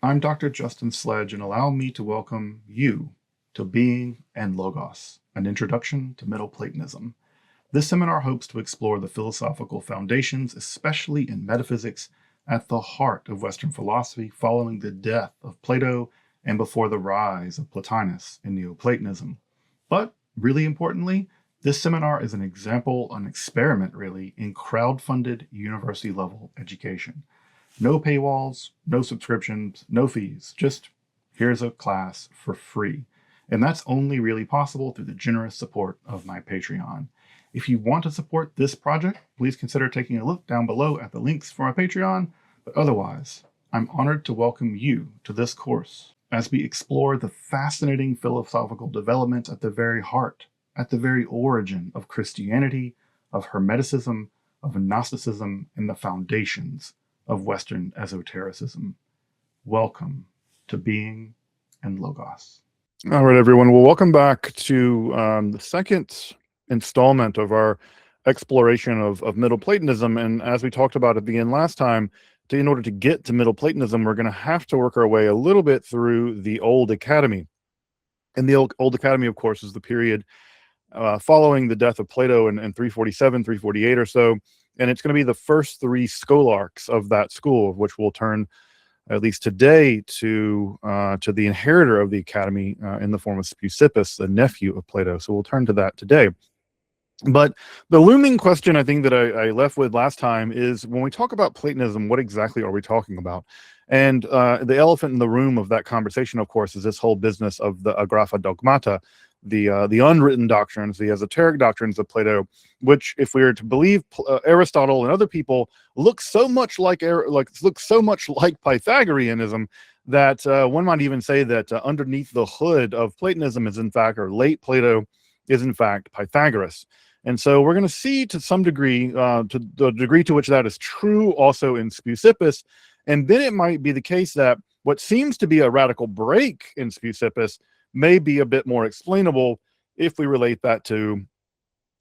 I'm Dr. Justin Sledge, and allow me to welcome you to Being and Logos, an introduction to Middle-Platonism. This seminar hopes to explore the philosophical foundations, especially in metaphysics, at the heart of Western philosophy following the death of Plato and before the rise of Plotinus in Neo-Platonism. But really importantly, this seminar is an example, an experiment really, in crowd-funded university-level education. No paywalls, no subscriptions, no fees, just here's a class for free. And that's only really possible through the generous support of my Patreon. If you want to support this project, please consider taking a look down below at the links for my Patreon. But otherwise, I'm honored to welcome you to this course as we explore the fascinating philosophical developments at the very heart, at the very origin of Christianity, of Hermeticism, of Gnosticism, and the foundations of Western Esotericism. Welcome to Being and Logos. All right, everyone. Well, welcome back to the second installment of our exploration of Middle Platonism. And as we talked about at the end last time, in order to get to Middle Platonism, we're going to have to work our way a little bit through the Old Academy. And the Old Academy, of course, is the period following the death of Plato in 347, 348 or so. And it's going to be the first three scholarchs of that school, which will turn, at least today, to the inheritor of the Academy in the form of Speusippus, the nephew of Plato. So we'll turn to that today. But the looming question, I think, that I left with last time is, when we talk about Platonism, what exactly are we talking about? And the elephant in the room of that conversation, of course, is this whole business of the agrapha dogmata, the unwritten doctrines, the esoteric doctrines of Plato, which, if we are to believe Aristotle and other people, look so much like Pythagoreanism that one might even say that underneath the hood of Platonism is in fact, or late Plato is in fact, Pythagoras. And so we're going to see, to some degree, to the degree to which that is true also in Speusippus. And then it might be the case that what seems to be a radical break in Speusippus may be a bit more explainable if we relate that to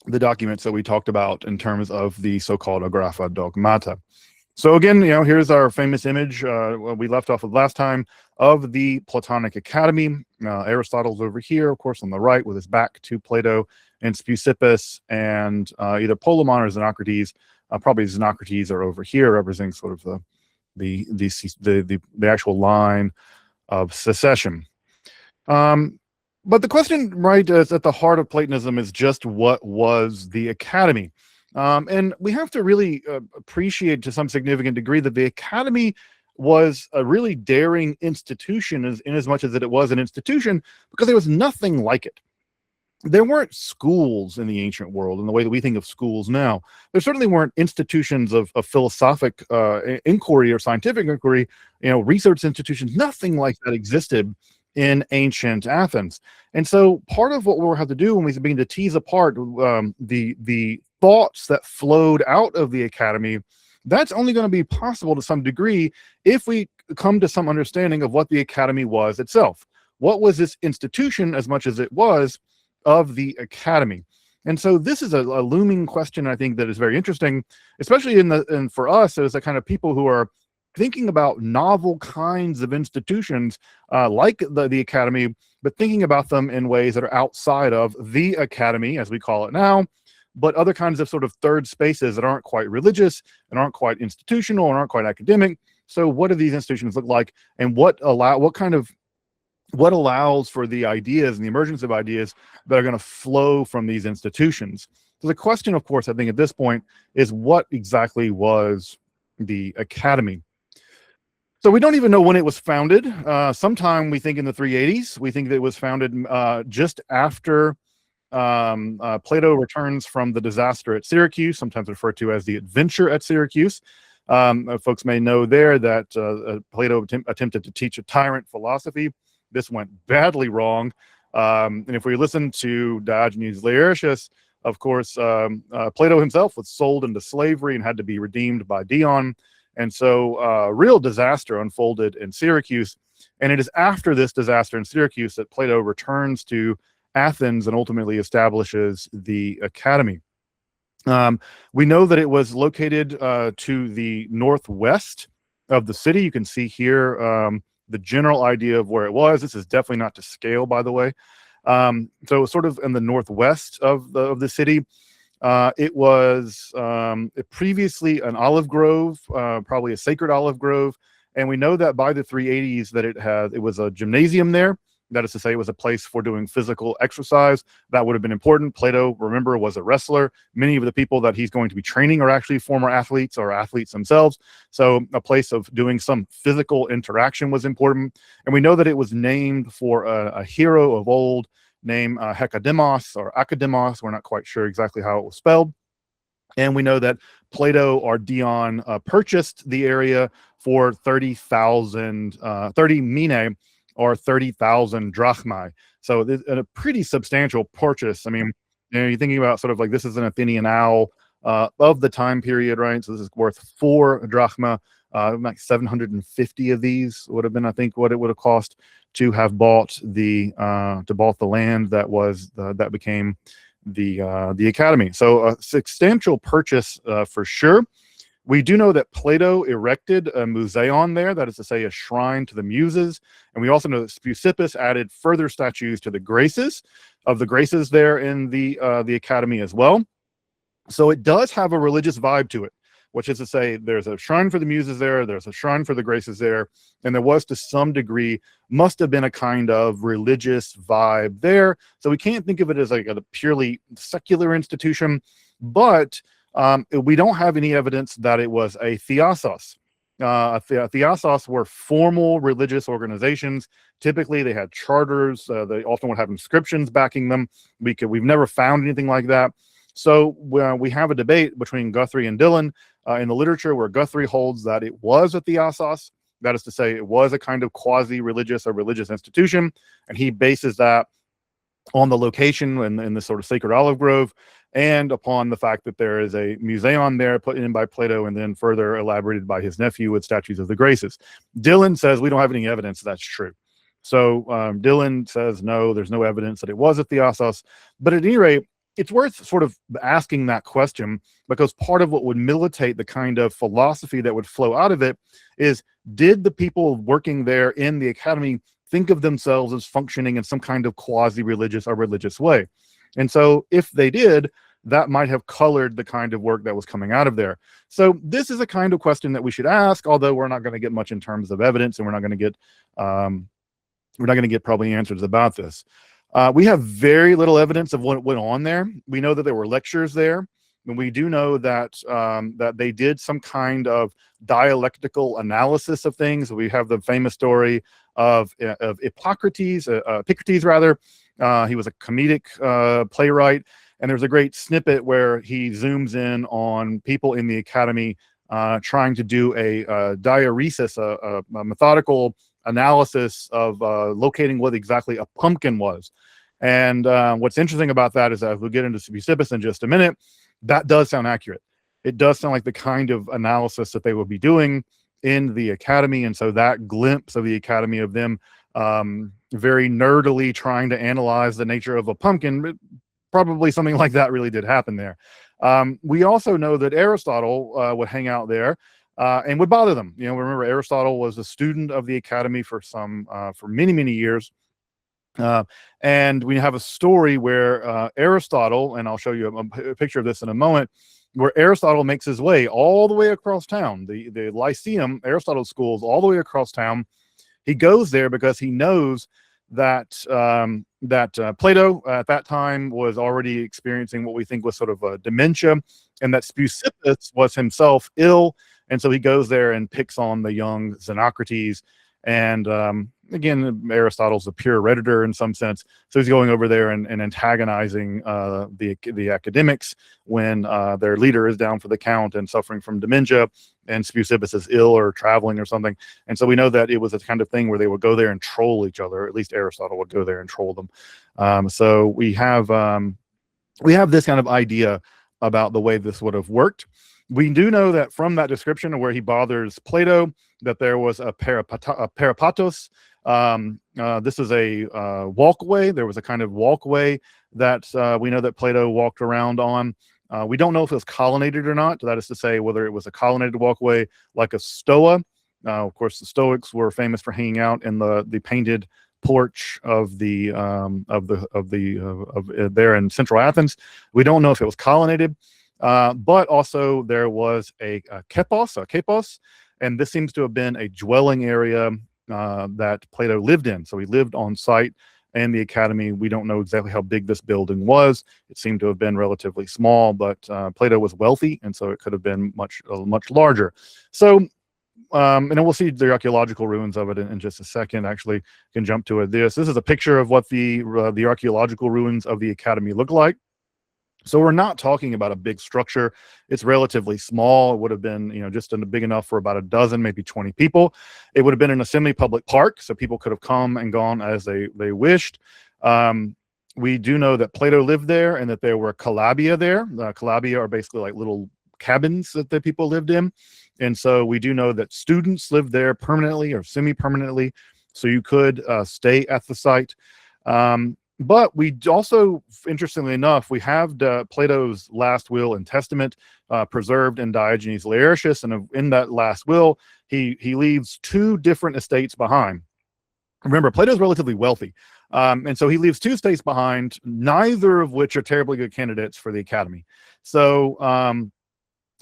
the documents that we talked about in terms of the so-called agrapha dogmata. So again, here's our famous image we left off with last time of the Platonic Academy. Aristotle's over here, of course, on the right with his back to Plato, and Speusippus and either Polemon or Xenocrates. Probably Xenocrates are over here, representing sort of the actual line of secession. But the question, right, is at the heart of Platonism is just what was the Academy? And we have to really appreciate to some significant degree that the Academy was a really daring institution in as much as that it was an institution, because there was nothing like it. There weren't schools in the ancient world in the way that we think of schools now. There certainly weren't institutions of philosophic inquiry or scientific inquiry, research institutions. Nothing like that existed in ancient Athens. And so part of what we'll have to do when we begin to tease apart the thoughts that flowed out of the Academy, that's only going to be possible to some degree if we come to some understanding of what the Academy was itself. What was this institution, as much as it was, of the Academy? And so this is a looming question, I think, that is very interesting, especially and for us as a kind of people who are thinking about novel kinds of institutions like the Academy, but thinking about them in ways that are outside of the Academy, as we call it now, but other kinds of sort of third spaces that aren't quite religious and aren't quite institutional and aren't quite academic. So what do these institutions look like, and what allows for the ideas and the emergence of ideas that are going to flow from these institutions? So the question, of course, I think at this point is, what exactly was the Academy? So we don't even know when it was founded. Sometime we think in the 380s. We think that it was founded just after Plato returns from the disaster at Syracuse, sometimes referred to as the adventure at Syracuse. Folks may know there that Plato attempted to teach a tyrant philosophy. This went badly wrong. And if we listen to Diogenes Laertius, of course, Plato himself was sold into slavery and had to be redeemed by Dion. And so real disaster unfolded in Syracuse. And it is after this disaster in Syracuse that Plato returns to Athens and ultimately establishes the Academy. We know that it was located to the northwest of the city. You can see here the general idea of where it was. This is definitely not to scale, by the way. So sort of in the northwest of the city. It was previously an olive grove, probably a sacred olive grove. And we know that by the 380s that it was a gymnasium there. That is to say, it was a place for doing physical exercise. That would have been important. Plato, remember, was a wrestler. Many of the people that he's going to be training are actually former athletes or athletes themselves. So a place of doing some physical interaction was important. And we know that it was named for a hero of old named Hecademos or Academos. We're not quite sure exactly how it was spelled. And we know that Plato or Dion purchased the area for 30 minae, or 30,000 drachmae. So it's a pretty substantial purchase. I mean, you're thinking about sort of like this is an Athenian owl of the time period, right? So this is worth 4 drachma. Like 750 of these would have been, I think, what it would have cost to have bought the land that became the academy. So a substantial purchase for sure. We do know that Plato erected a museon there, that is to say, a shrine to the Muses. And we also know that Speusippus added further statues to the Graces there in the academy as well. So it does have a religious vibe to it, which is to say, there's a shrine for the Muses there, there's a shrine for the Graces there, and there was to some degree, must have been a kind of religious vibe there. So we can't think of it as like a purely secular institution, but we don't have any evidence that it was a theosos. Theosos were formal religious organizations. Typically, they had charters. They often would have inscriptions backing them. We've never found anything like that. So we have a debate between Guthrie and Dillon in the literature, where Guthrie holds that it was a theosos. That is to say, it was a kind of quasi-religious or religious institution, and he bases that on the location in the sort of sacred olive grove, and upon the fact that there is a museum there put in by Plato and then further elaborated by his nephew with statues of the Graces. Dillon says we don't have any evidence that's true. So Dillon says no, there's no evidence that it was a theosos. But at any rate, it's worth sort of asking that question, because part of what would militate the kind of philosophy that would flow out of it is, did the people working there in the academy think of themselves as functioning in some kind of quasi-religious or religious way? And so if they did, that might have colored the kind of work that was coming out of there. So this is a kind of question that we should ask, although we're not going to get much in terms of evidence, and we're not going to get probably answers about this. We have very little evidence of what went on there. We know that there were lectures there, and we do know that that they did some kind of dialectical analysis of things. We have the famous story of Epicrates rather. He was a comedic playwright, and there's a great snippet where he zooms in on people in the academy trying to do a diaresis, a methodical analysis of locating what exactly a pumpkin was. And what's interesting about that is that we'll get into Speusippus in just a minute. That does sound accurate. It does sound like the kind of analysis that they would be doing in the academy. And so that glimpse of the academy of them very nerdily trying to analyze the nature of a pumpkin, probably something like that really did happen there. We also know that Aristotle would hang out there and would bother them. Remember, Aristotle was a student of the academy for many, many years. And we have a story where Aristotle, and I'll show you a picture of this in a moment, where Aristotle makes his way all the way across town. The Lyceum, Aristotle's school, is all the way across town. He goes there because he knows that Plato at that time was already experiencing what we think was sort of a dementia, and that Speusippus was himself ill. And so he goes there and picks on the young Xenocrates. And again, Aristotle's a pure redditor in some sense. So he's going over there and antagonizing the academics when their leader is down for the count and suffering from dementia, and Speusippus is ill or traveling or something. And so we know that it was a kind of thing where they would go there and troll each other. At least Aristotle would go there and troll them. So we have this kind of idea about the way this would have worked. We do know that from that description of where he bothers Plato, that there was a peripatos. This is a walkway. There was a kind of walkway that we know that Plato walked around on. We don't know if it was colonnaded or not. That is to say, whether it was a colonnaded walkway like a stoa, Of course, the Stoics were famous for hanging out in the painted porch of there in central Athens. We don't know if it was colonnaded, but also there was a kepos, and this seems to have been a dwelling area that Plato lived in. So he lived on site in the academy. We don't know exactly how big this building was. It seemed to have been relatively small, but Plato was wealthy, and so it could have been much larger. So and then we'll see the archaeological ruins of it in just a second. Actually, can jump to it. This is a picture of what the archaeological ruins of the academy look like. So we're not talking about a big structure. It's relatively small. It would have been, just big enough for about a dozen, maybe 20 people. It would have been an semi-public park, so people could have come and gone as they wished. We do know that Plato lived there and that there were collabia there. Collabia are basically like little cabins that the people lived in. And so we do know that students lived there permanently or semi-permanently. So you could stay at the site. But we also, interestingly enough, we have Plato's last will and testament preserved in Diogenes Laertius, and in that last will, he leaves two different estates behind. Remember, Plato's relatively wealthy, and so he leaves two estates behind, neither of which are terribly good candidates for the academy. So,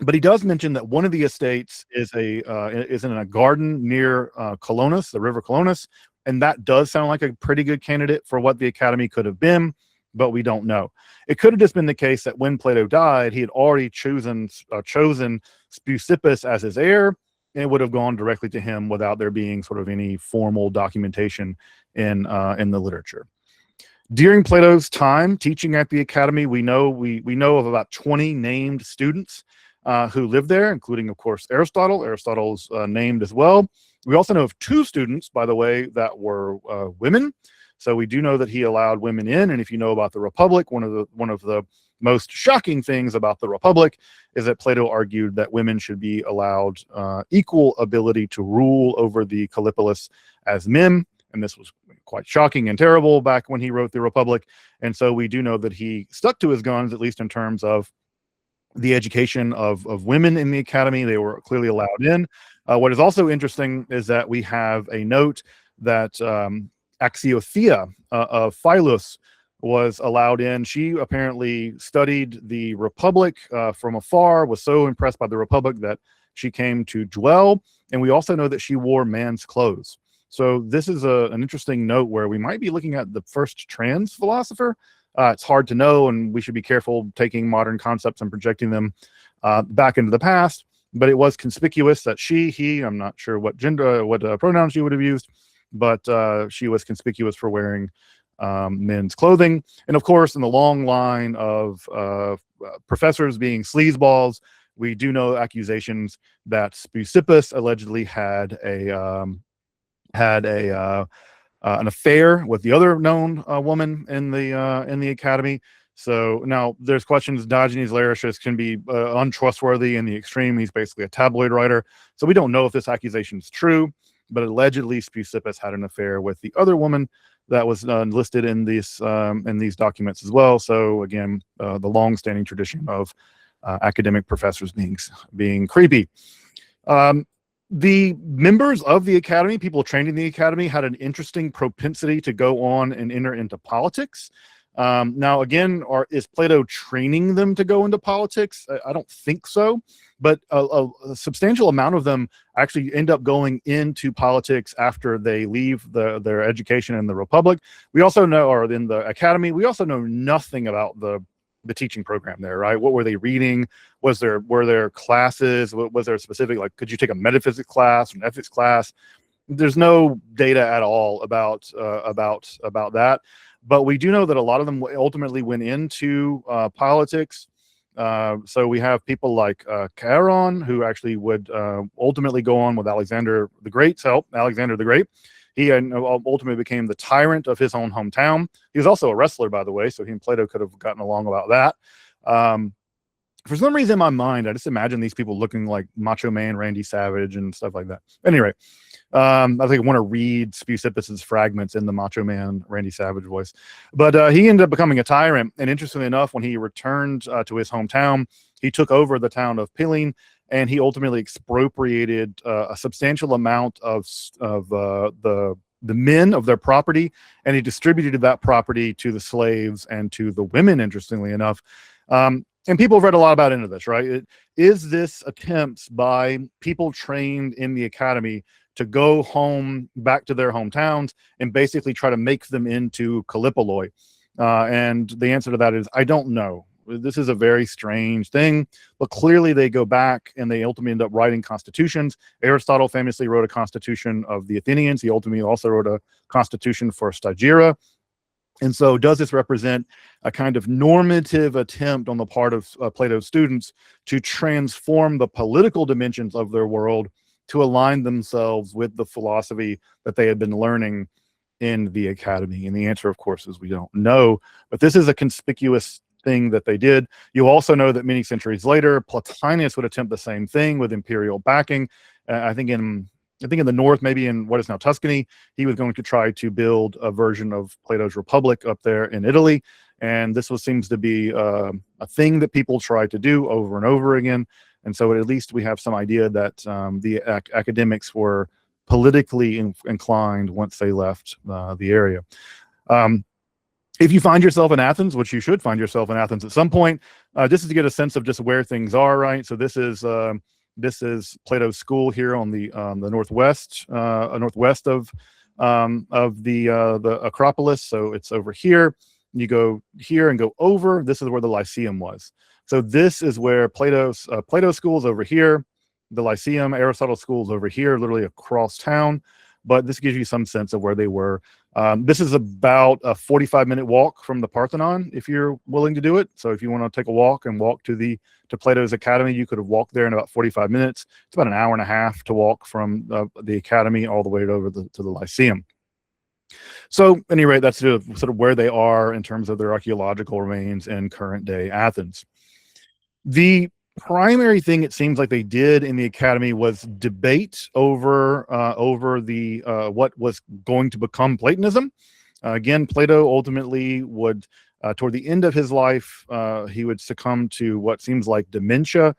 but he does mention that one of the estates is in a garden near Colonus, the river Colonus. And that does sound like a pretty good candidate for what the academy could have been, but we don't know. It could have just been the case that when Plato died, he had already chosen Speusippus as his heir, and it would have gone directly to him without there being sort of any formal documentation in the literature. During Plato's time teaching at the academy, we know of about 20 named students who lived there, including, of course, Aristotle. Aristotle's named as well. We also know of two students, by the way, that were women. So we do know that he allowed women in. And if you know about the Republic, one of the most shocking things about the Republic is that Plato argued that women should be allowed equal ability to rule over the Callipolis as men. And this was quite shocking and terrible back when he wrote the Republic. And so we do know that he stuck to his guns, at least in terms of the education of women in the academy. They were clearly allowed in. What is also interesting is that we have a note that Axiothea of Philus was allowed in. She apparently studied the Republic from afar, was so impressed by the Republic that she came to dwell. And we also know that she wore man's clothes. So this is an interesting note where we might be looking at the first trans philosopher. It's hard to know, and we should be careful taking modern concepts and projecting them back into the past. But it was conspicuous that he, I'm not sure what pronouns she would have used, but she was conspicuous for wearing men's clothing. And of course, in the long line of professors being sleazeballs, we do know accusations that Speusippus allegedly had an affair with the other known woman in the academy. So now there's questions. Diogenes Laertius can be untrustworthy in the extreme. He's basically a tabloid writer. So we don't know if this accusation is true, but allegedly Speusippus had an affair with the other woman that was listed in these documents as well. So again, the long-standing tradition of academic professors being creepy. The members of the academy, people trained in the academy, had an interesting propensity to go on and enter into politics. Now, again, is Plato training them to go into politics? I don't think so, but a substantial amount of them actually end up going into politics after they leave their education in the Republic. We also know, or in the academy, we also know nothing about the teaching program there, right? What were they reading? Were there classes? Was there a specific, like, could you take a metaphysics class, an ethics class? There's no data at all about that. But we do know that a lot of them ultimately went into politics. So we have people like Charon, who actually would ultimately go on with Alexander the Great's help. Alexander the Great. He ultimately became the tyrant of his own hometown. He was also a wrestler, by the way, so he and Plato could have gotten along about that. For some reason in my mind, I just imagine these people looking like Macho Man Randy Savage and stuff like that. Anyway, I think I want to read Speusippus's fragments in the Macho Man Randy Savage voice. But he ended up becoming a tyrant. And interestingly enough, when he returned to his hometown, he took over the town of Pylene and he ultimately expropriated a substantial amount of the men of their property, and he distributed that property to the slaves and to the women, interestingly enough. And people have read a lot about into this, right? Is this attempts by people trained in the academy to go home back to their hometowns and basically try to make them into Callipoloi? And the answer to that is, I don't know. This is a very strange thing, but clearly they go back and they ultimately end up writing constitutions. Aristotle famously wrote a constitution of the Athenians. He ultimately also wrote a constitution for Stagira. And so does this represent a kind of normative attempt on the part of Plato's students to transform the political dimensions of their world to align themselves with the philosophy that they had been learning in the academy? And the answer, of course, is we don't know, but this is a conspicuous thing that they did. You also know that many centuries later, Plotinus would attempt the same thing with imperial backing. I think in the north, maybe in what is now Tuscany, he was going to try to build a version of Plato's Republic up there in Italy. And this seems to be a thing that people try to do over and over again. And so at least we have some idea that the academics were politically inclined once they left the area. If you find yourself in Athens, which you should find yourself in Athens at some point, just to get a sense of just where things are, right? So this is Plato's school here on the northwest of the Acropolis. So it's over here. You go here and go over. This is where the Lyceum was. So this is where Plato's school is over here. The Lyceum, Aristotle school is over here, literally across town. But this gives you some sense of where they were. This is about a 45-minute walk from the Parthenon, if you're willing to do it. So if you want to take a walk and walk to Plato's Academy, you could have walked there in about 45 minutes. It's about an hour and a half to walk from the Academy all the way over to the Lyceum. So, at any rate, that's sort of where they are in terms of their archaeological remains in current-day Athens. The primary thing it seems like they did in the academy was debate over what was going to become Platonism. Again, Plato ultimately would, toward the end of his life, he would succumb to what seems like dementia.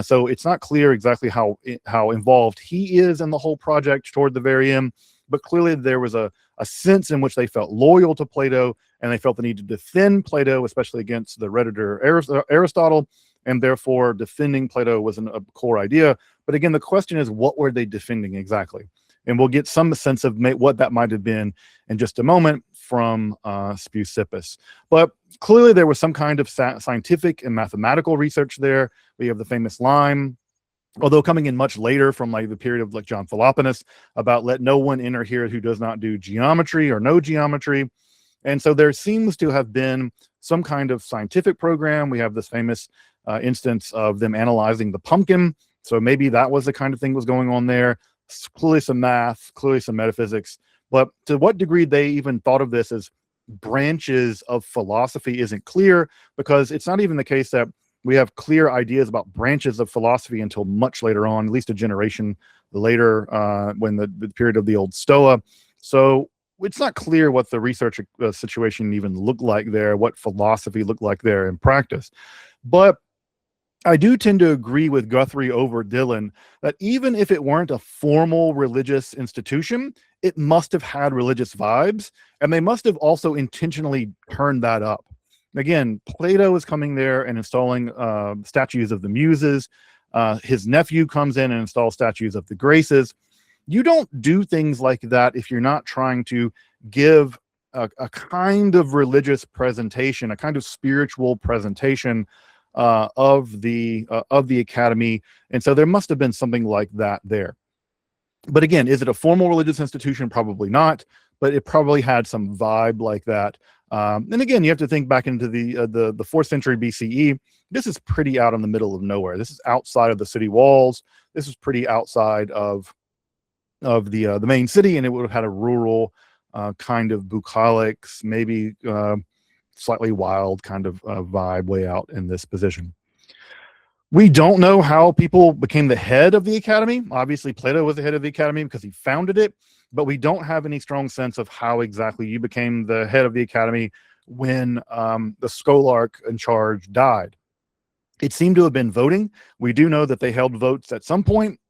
So it's not clear exactly how involved he is in the whole project toward the very end, but clearly there was a sense in which they felt loyal to Plato, and they felt the need to defend Plato, especially against the redditor Aristotle. And therefore, defending Plato wasn't a core idea. But again, the question is, what were they defending exactly? And we'll get some sense of what that might have been in just a moment from Speusippus. But clearly, there was some kind of scientific and mathematical research there. We have the famous line, although coming in much later from like the period of like John Philoponus, about let no one enter here who does not do geometry or know geometry. And so there seems to have been some kind of scientific program. We have this famous instance of them analyzing the pumpkin. So maybe that was the kind of thing that was going on there. Clearly some math, clearly some metaphysics. But to what degree they even thought of this as branches of philosophy isn't clear, because it's not even the case that we have clear ideas about branches of philosophy until much later on, at least a generation later, when the period of the old Stoa. So it's not clear what the research situation even looked like there, what philosophy looked like there in practice. But I do tend to agree with Guthrie over Dillon that even if it weren't a formal religious institution, it must have had religious vibes, and they must have also intentionally turned that up. Again, Plato is coming there and installing statues of the Muses. His nephew comes in and installs statues of the Graces. You don't do things like that if you're not trying to give a kind of religious presentation, a kind of spiritual presentation of the academy. And so there must have been something like that there. But again, is it a formal religious institution? Probably not, but it probably had some vibe like that. And again, you have to think back into the 4th century BCE. This is pretty out in the middle of nowhere. This is outside of the city walls. This is pretty outside of the main city, and it would have had a rural kind of bucolic, maybe slightly wild kind of vibe way out in this position. We don't know how people became the head of the academy. Obviously, Plato was the head of the academy because he founded it, but we don't have any strong sense of how exactly you became the head of the academy when the scholarch in charge died. It seemed to have been voting. We do know that they held votes at some point.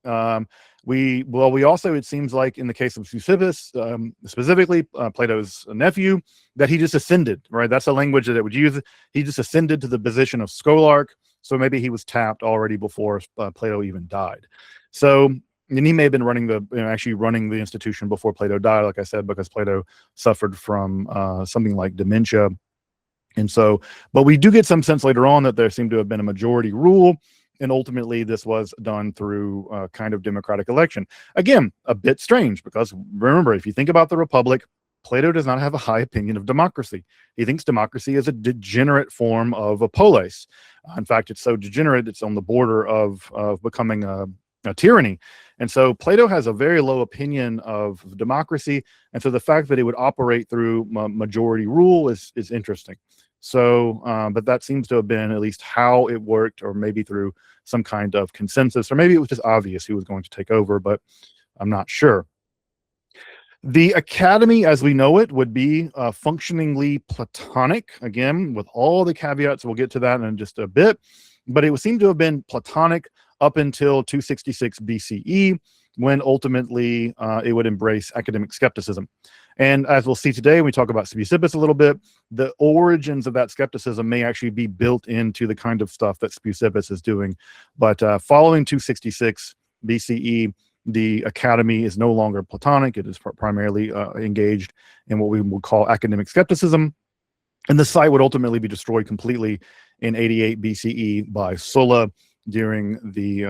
We also, it seems like in the case of Speusippus, specifically Plato's nephew, that he just ascended, right? That's the language that it would use. He just ascended to the position of scholarch. So maybe he was tapped already before Plato even died. So, and he may have been running actually running the institution before Plato died, like I said, because Plato suffered from something like dementia. And so, but we do get some sense later on that there seemed to have been a majority rule, and ultimately this was done through kind of democratic election. Again, a bit strange, because remember, if you think about the Republic, Plato does not have a high opinion of democracy. He thinks democracy is a degenerate form of a polis. In fact, it's so degenerate, it's on the border of becoming a tyranny. And so Plato has a very low opinion of democracy. And so the fact that it would operate through majority rule is interesting. So, but that seems to have been at least how it worked, or maybe through some kind of consensus, or maybe it was just obvious who was going to take over, but I'm not sure. The academy as we know it would be functioningly Platonic, again, with all the caveats. We'll get to that in just a bit, but it would seem to have been Platonic up until 266 BCE, when ultimately it would embrace academic skepticism. And as we'll see today, when we talk about Speusippus a little bit, the origins of that skepticism may actually be built into the kind of stuff that Speusippus is doing. But following 266 BCE, the academy is no longer Platonic. It is primarily engaged in what we would call academic skepticism. And the site would ultimately be destroyed completely in 88 BCE by Sulla during the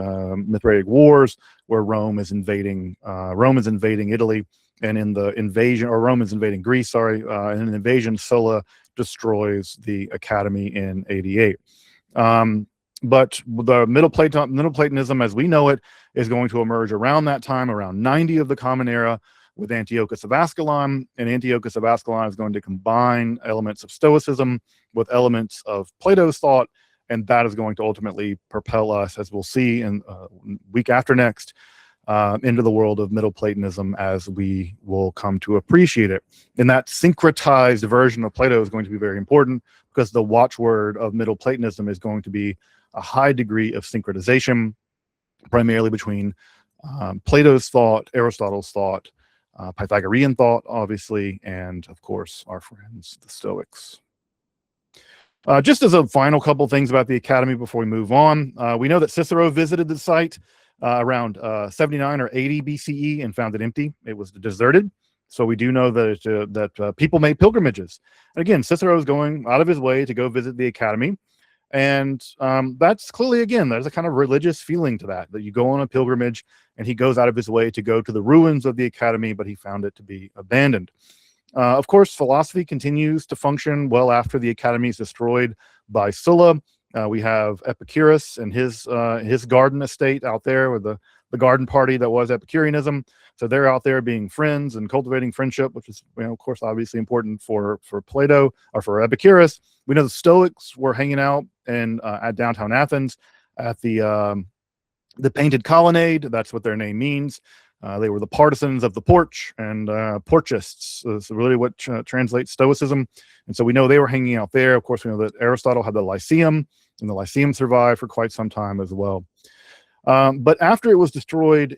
Mithraetic Wars, where Rome is invading Italy. And in the invasion, or Rome is invading Greece, sorry, in an invasion, Sulla destroys the academy in 88. But the Middle-Platonism as we know it is going to emerge around that time, around 90 of the Common Era, with Antiochus of Ascalon. And Antiochus of Ascalon is going to combine elements of Stoicism with elements of Plato's thought, and that is going to ultimately propel us, as we'll see in week after next, into the world of Middle Platonism as we will come to appreciate it. And that syncretized version of Plato is going to be very important, because the watchword of Middle Platonism is going to be a high degree of syncretization, primarily between Plato's thought, Aristotle's thought, Pythagorean thought, obviously, and of course our friends, the Stoics. Just as a final couple things about the academy before we move on, we know that Cicero visited the site around 79 or 80 BCE and found it empty. It was deserted. So we do know that people made pilgrimages. And again, Cicero is going out of his way to go visit the academy. And that's clearly, again, there's a kind of religious feeling to that you go on a pilgrimage, and he goes out of his way to go to the ruins of the academy, but he found it to be abandoned. Of course, philosophy continues to function well after the academy is destroyed by Sulla. We have Epicurus and his garden estate out there, with the garden party that was Epicureanism. So they're out there being friends and cultivating friendship, which is, of course, obviously important for Plato, or for Epicurus. We know the Stoics were hanging out at downtown Athens at the painted colonnade. That's what their name means. They were the partisans of the porch, and porchists is really what translates Stoicism. And so we know they were hanging out there. Of course, we know that Aristotle had the Lyceum, and the Lyceum survived for quite some time as well. But after it was destroyed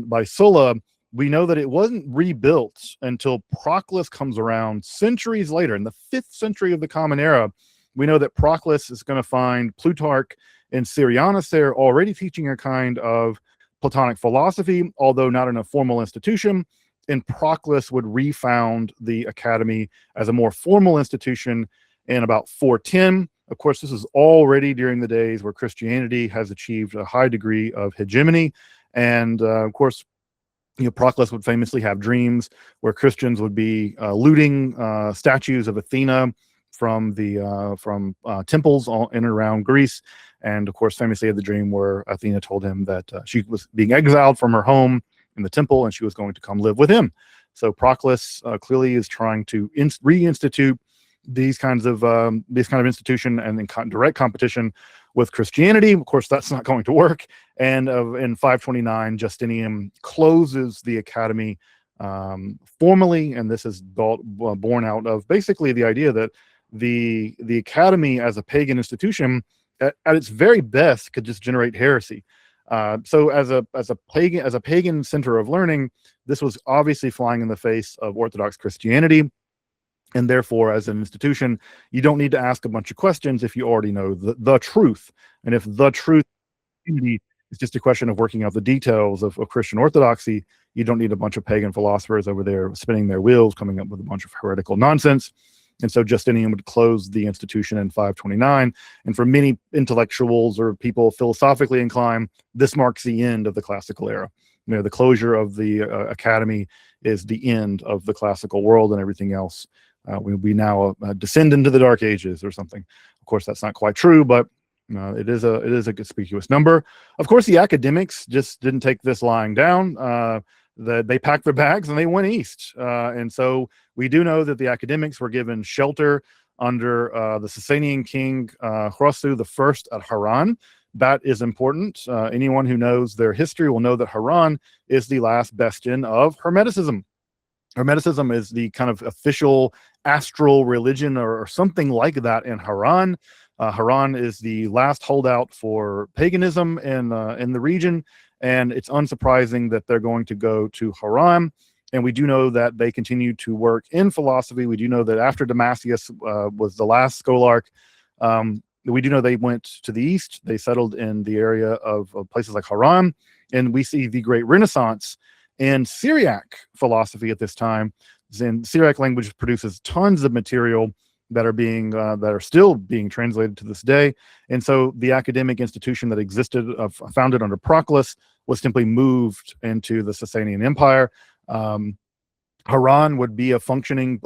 by Sulla, we know that it wasn't rebuilt until Proclus comes around centuries later. In the 5th century of the Common Era, we know that Proclus is going to find Plutarch and Syrianus there already teaching a kind of Platonic philosophy, although not in a formal institution. And Proclus would refound the academy as a more formal institution in about 410. Of course, this is already during the days where Christianity has achieved a high degree of hegemony. And of course, Proclus would famously have dreams where Christians would be looting statues of Athena from temples in and around Greece. And of course, famously had the dream where Athena told him that she was being exiled from her home in the temple, and she was going to come live with him. So Proclus clearly is trying to reinstitute these kinds of institution, and in direct competition with Christianity. Of course, that's not going to work. And in 529, Justinian closes the academy formally, and this is born out of basically the idea that the academy as a pagan institution at its very best could just generate heresy. So as a pagan center of learning, this was obviously flying in the face of Orthodox Christianity, and therefore, as an institution, you don't need to ask a bunch of questions if you already know the truth. And if the truth is just a question of working out the details of Christian orthodoxy, you don't need a bunch of pagan philosophers over there spinning their wheels, coming up with a bunch of heretical nonsense. And so Justinian would close the institution in 529. And for many intellectuals or people philosophically inclined, this marks the end of the classical era. You know, the closure of the academy is the end of the classical world, and everything else we now descend into the Dark Ages or something. Of course, that's not quite true, but it is a conspicuous number. Of course, the academics just didn't take this lying down. They packed their bags and they went east. And so we do know that the academics were given shelter under the Sasanian king Khosrau I at Haran. That is important. Anyone who knows their history will know that Haran is the last bastion of Hermeticism. Hermeticism is the kind of official astral religion or something like that in Haran. Haran is the last holdout for paganism in the region, and it's unsurprising that they're going to go to Haran. And we do know that they continue to work in philosophy. We do know that after Damascus was the last scholarch, we do know they went to the east. They settled in the area of places like Haran, and we see the great Renaissance in Syriac philosophy at this time. And Syriac language produces tons of material that are still being translated to this day. And so the academic institution that existed, founded under Proclus, was simply moved into the Sasanian Empire. Haran would be a functioning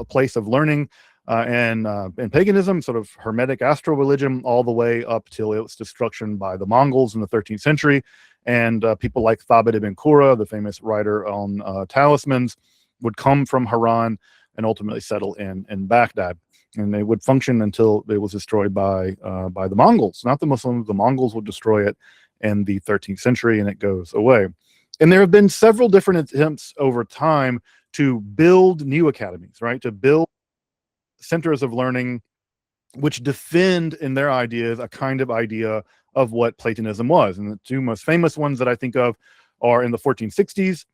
place of learning and paganism, sort of Hermetic astral religion, all the way up till its destruction by the Mongols in the 13th century. And people like Thabit ibn Qurra, the famous writer on talismans, would come from Haran and ultimately settle in Baghdad. And they would function until it was destroyed by the Mongols, not the Muslims. The Mongols would destroy it in the 13th century, and it goes away. And there have been several different attempts over time to build new academies, right? To build centers of learning which defend in their ideas a kind of idea of what Platonism was. And the two most famous ones that I think of are in the 1460s.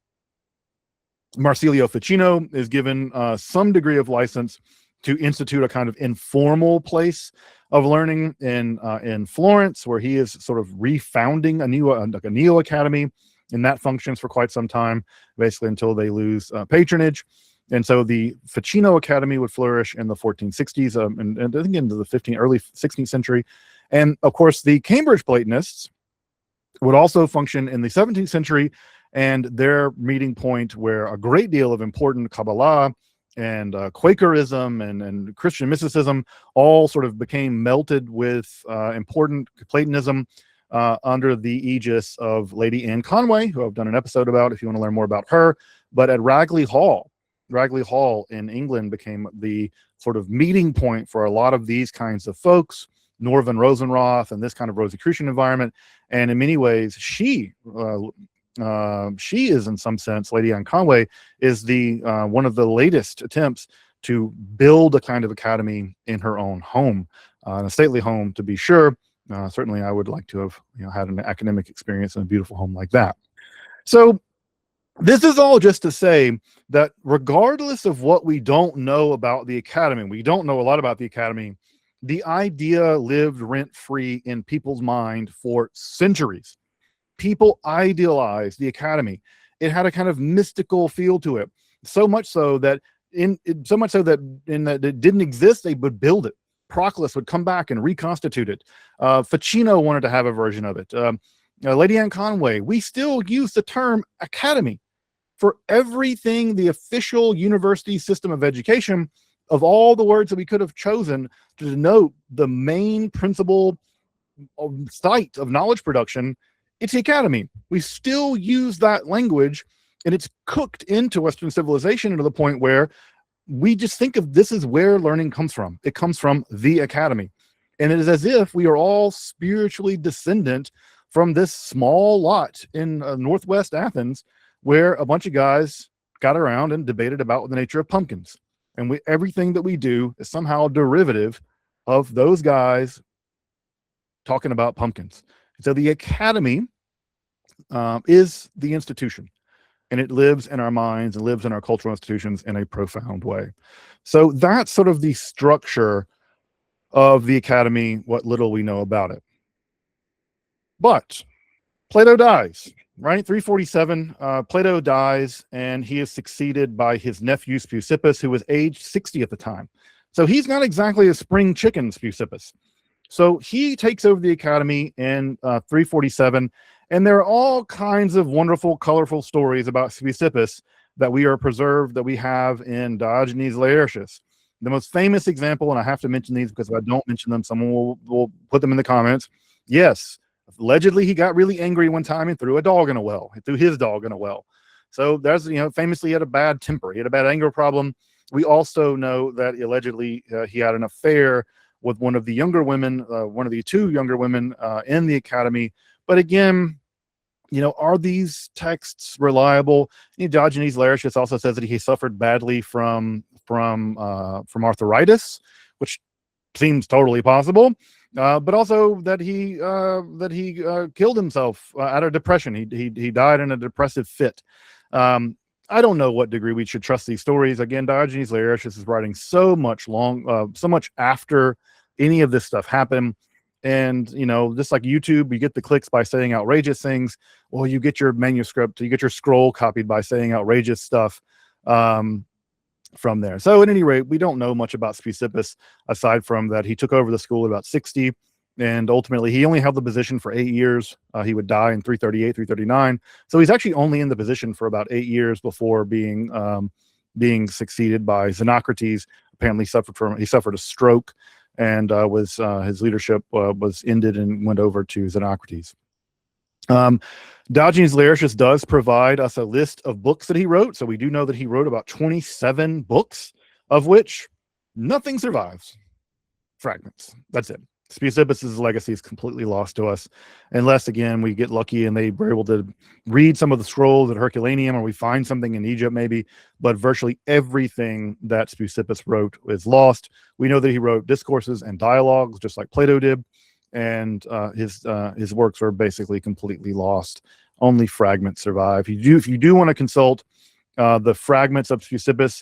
Marsilio Ficino is given some degree of license to institute a kind of informal place of learning in Florence, where he is sort of refounding a Neo Academy, and that functions for quite some time, basically until they lose patronage. And so the Ficino Academy would flourish in the 1460s and I think into the early 16th century. And of course, the Cambridge Platonists would also function in the 17th century, and their meeting point where a great deal of important Kabbalah and Quakerism and Christian mysticism all sort of became melted with important Platonism under the aegis of Lady Anne Conway, who I've done an episode about if you want to learn more about her. But at Ragley Hall in England became the sort of meeting point for a lot of these kinds of folks, Norman Rosenroth and this kind of Rosicrucian environment. And in many ways, she is, in some sense, Lady Anne Conway is the one of the latest attempts to build a kind of academy in her own home, a stately home to be sure. Certainly, I would like to have had an academic experience in a beautiful home like that. So this is all just to say that regardless of what we don't know about the academy, we don't know a lot about the academy, the idea lived rent-free in people's mind for centuries. People idealized the academy. It had a kind of mystical feel to it, so much so that it didn't exist, they would build it. Proclus would come back and reconstitute it. Ficino wanted to have a version of it. Lady Anne Conway. We still use the term academy for everything the official university system of education, of all the words that we could have chosen to denote the main principal site of knowledge production. It's the academy. We still use that language, and it's cooked into Western civilization to the point where we just think of this as where learning comes from. It comes from the academy. And it is as if we are all spiritually descendant from this small lot in Northwest Athens, where a bunch of guys got around and debated about the nature of pumpkins. And everything that we do is somehow derivative of those guys talking about pumpkins. So the academy is the institution, and it lives in our minds and lives in our cultural institutions in a profound way. So that's sort of the structure of the academy, what little we know about it. But Plato dies, right? 347, Plato dies, and he is succeeded by his nephew Speusippus, who was aged 60 at the time. So he's not exactly a spring chicken, Speusippus. So he takes over the academy in 347, and there are all kinds of wonderful, colorful stories about Speusippus that we are preserved, that we have in Diogenes Laertius. The most famous example, and I have to mention these because if I don't mention them, someone will put them in the comments. Yes, allegedly he got really angry one time and threw a dog in a well. He threw his dog in a well. So there's, famously he had a bad temper. He had a bad anger problem. We also know that allegedly he had an affair with one of the younger women, one of the two younger women in the academy. But again, are these texts reliable? Diogenes Laertius also says that he suffered badly from arthritis, which seems totally possible. But also that he killed himself out of depression. He died in a depressive fit. I don't know what degree we should trust these stories. Again, Diogenes Laertius is writing so much after any of this stuff happened. And, just like YouTube, you get the clicks by saying outrageous things. Well, you get your manuscript, you get your scroll copied by saying outrageous stuff from there. So at any rate, we don't know much about Speusippus, aside from that he took over the school at about 60. And ultimately, he only held the position for 8 years. He would die in 338, 339. So he's actually only in the position for about 8 years before being succeeded by Xenocrates. Apparently, he suffered a stroke, and his leadership was ended and went over to Xenocrates. Diogenes Laertius does provide us a list of books that he wrote. So we do know that he wrote about 27 books, of which nothing survives. Fragments. That's it. Speusippus's legacy is completely lost to us, unless again we get lucky and they were able to read some of the scrolls at Herculaneum, or we find something in Egypt maybe. But virtually everything that Speusippus wrote is lost. We know that he wrote discourses and dialogues, just like Plato did, and his works are basically completely lost. Only fragments survive. If you do want to consult the fragments of Speusippus,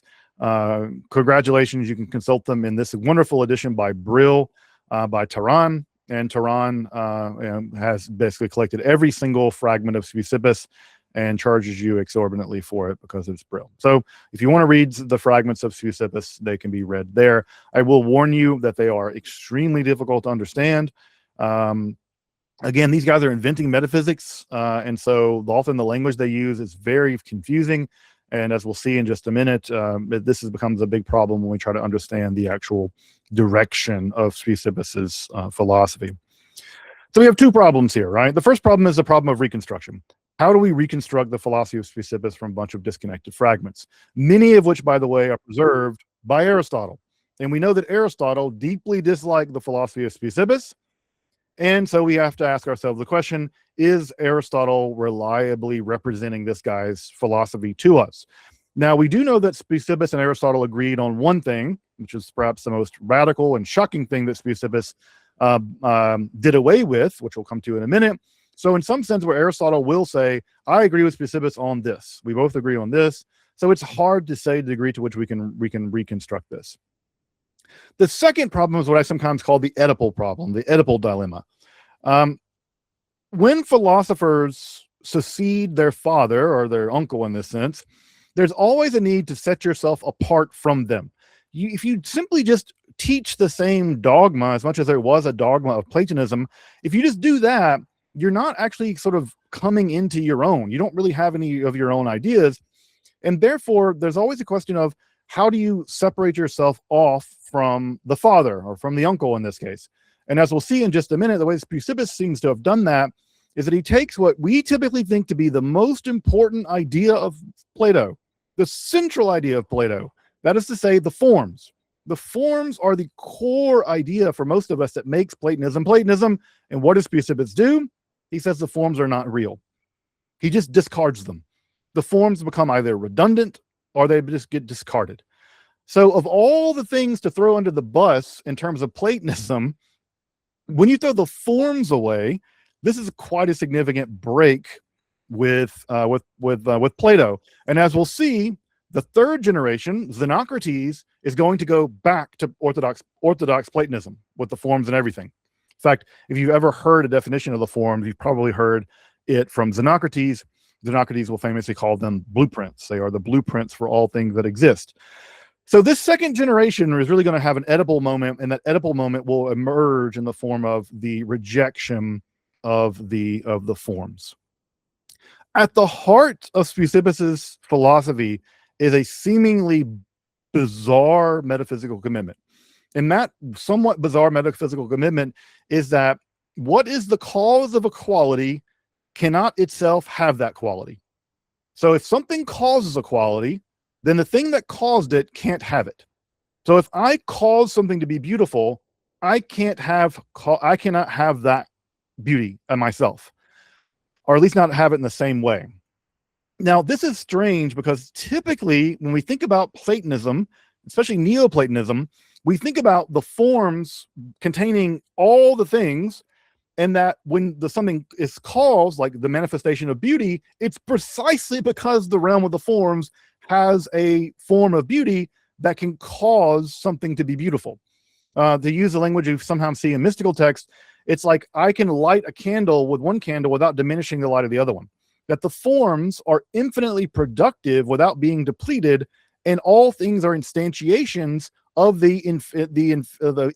congratulations, you can consult them in this wonderful edition by Brill. By Taran, and Taran has basically collected every single fragment of Speusippus and charges you exorbitantly for it because it's Brill. So if you want to read the fragments of Speusippus, they can be read there. I will warn you that they are extremely difficult to understand. Again, these guys are inventing metaphysics, and so often the language they use is very confusing. And as we'll see in just a minute, this becomes a big problem when we try to understand the actual direction of Speusippus's philosophy. So we have two problems here, right? The first problem is the problem of reconstruction. How do we reconstruct the philosophy of Speusippus from a bunch of disconnected fragments? Many of which, by the way, are preserved by Aristotle. And we know that Aristotle deeply disliked the philosophy of Speusippus. And so we have to ask ourselves the question, is Aristotle reliably representing this guy's philosophy to us? Now, we do know that Speusippus and Aristotle agreed on one thing, which is perhaps the most radical and shocking thing that Speusippus did away with, which we'll come to in a minute. So in some sense where Aristotle will say, I agree with Speusippus on this. We both agree on this. So it's hard to say the degree to which we can reconstruct this. The second problem is what I sometimes call the Oedipal problem, the Oedipal dilemma. When philosophers succeed their father or their uncle in this sense, there's always a need to set yourself apart from them. If you simply just teach the same dogma, as much as there was a dogma of Platonism, if you just do that, you're not actually sort of coming into your own. You don't really have any of your own ideas. And therefore, there's always a question of how do you separate yourself off from the father or from the uncle in this case? And as we'll see in just a minute, the way Speusippus seems to have done that is that he takes what we typically think to be the most important idea of Plato, the central idea of Plato, that is to say, the forms. The forms are the core idea for most of us that makes Platonism Platonism. And what does Speusippus do? He says the forms are not real. He just discards them. The forms become either redundant or they just get discarded. So of all the things to throw under the bus in terms of Platonism, When you throw the forms away, this is quite a significant break with Plato. And as we'll see, the third generation, Xenocrates, is going to go back to orthodox Platonism with the forms and everything. In fact, if you've ever heard a definition of the forms, you've probably heard it from Xenocrates. Xenocrates will famously call them blueprints. They are the blueprints for all things that exist. So this second generation is really going to have an Oedipal moment, and that Oedipal moment will emerge in the form of the rejection of the forms. At the heart of Speusippus's philosophy is a seemingly bizarre metaphysical commitment. And that somewhat bizarre metaphysical commitment is that what is the cause of a quality cannot itself have that quality. So if something causes a quality, then the thing that caused it can't have it. So if I cause something to be beautiful, I cannot have that beauty in myself, or at least not have it in the same way. Now, this is strange because typically when we think about Platonism, especially Neo-Platonism, we think about the forms containing all the things, and that when something is caused, like the manifestation of beauty, it's precisely because the realm of the forms has a form of beauty that can cause something to be beautiful. To use the language you sometimes see in mystical texts, it's like I can light a candle with one candle without diminishing the light of the other one. That the forms are infinitely productive without being depleted, and all things are instantiations of the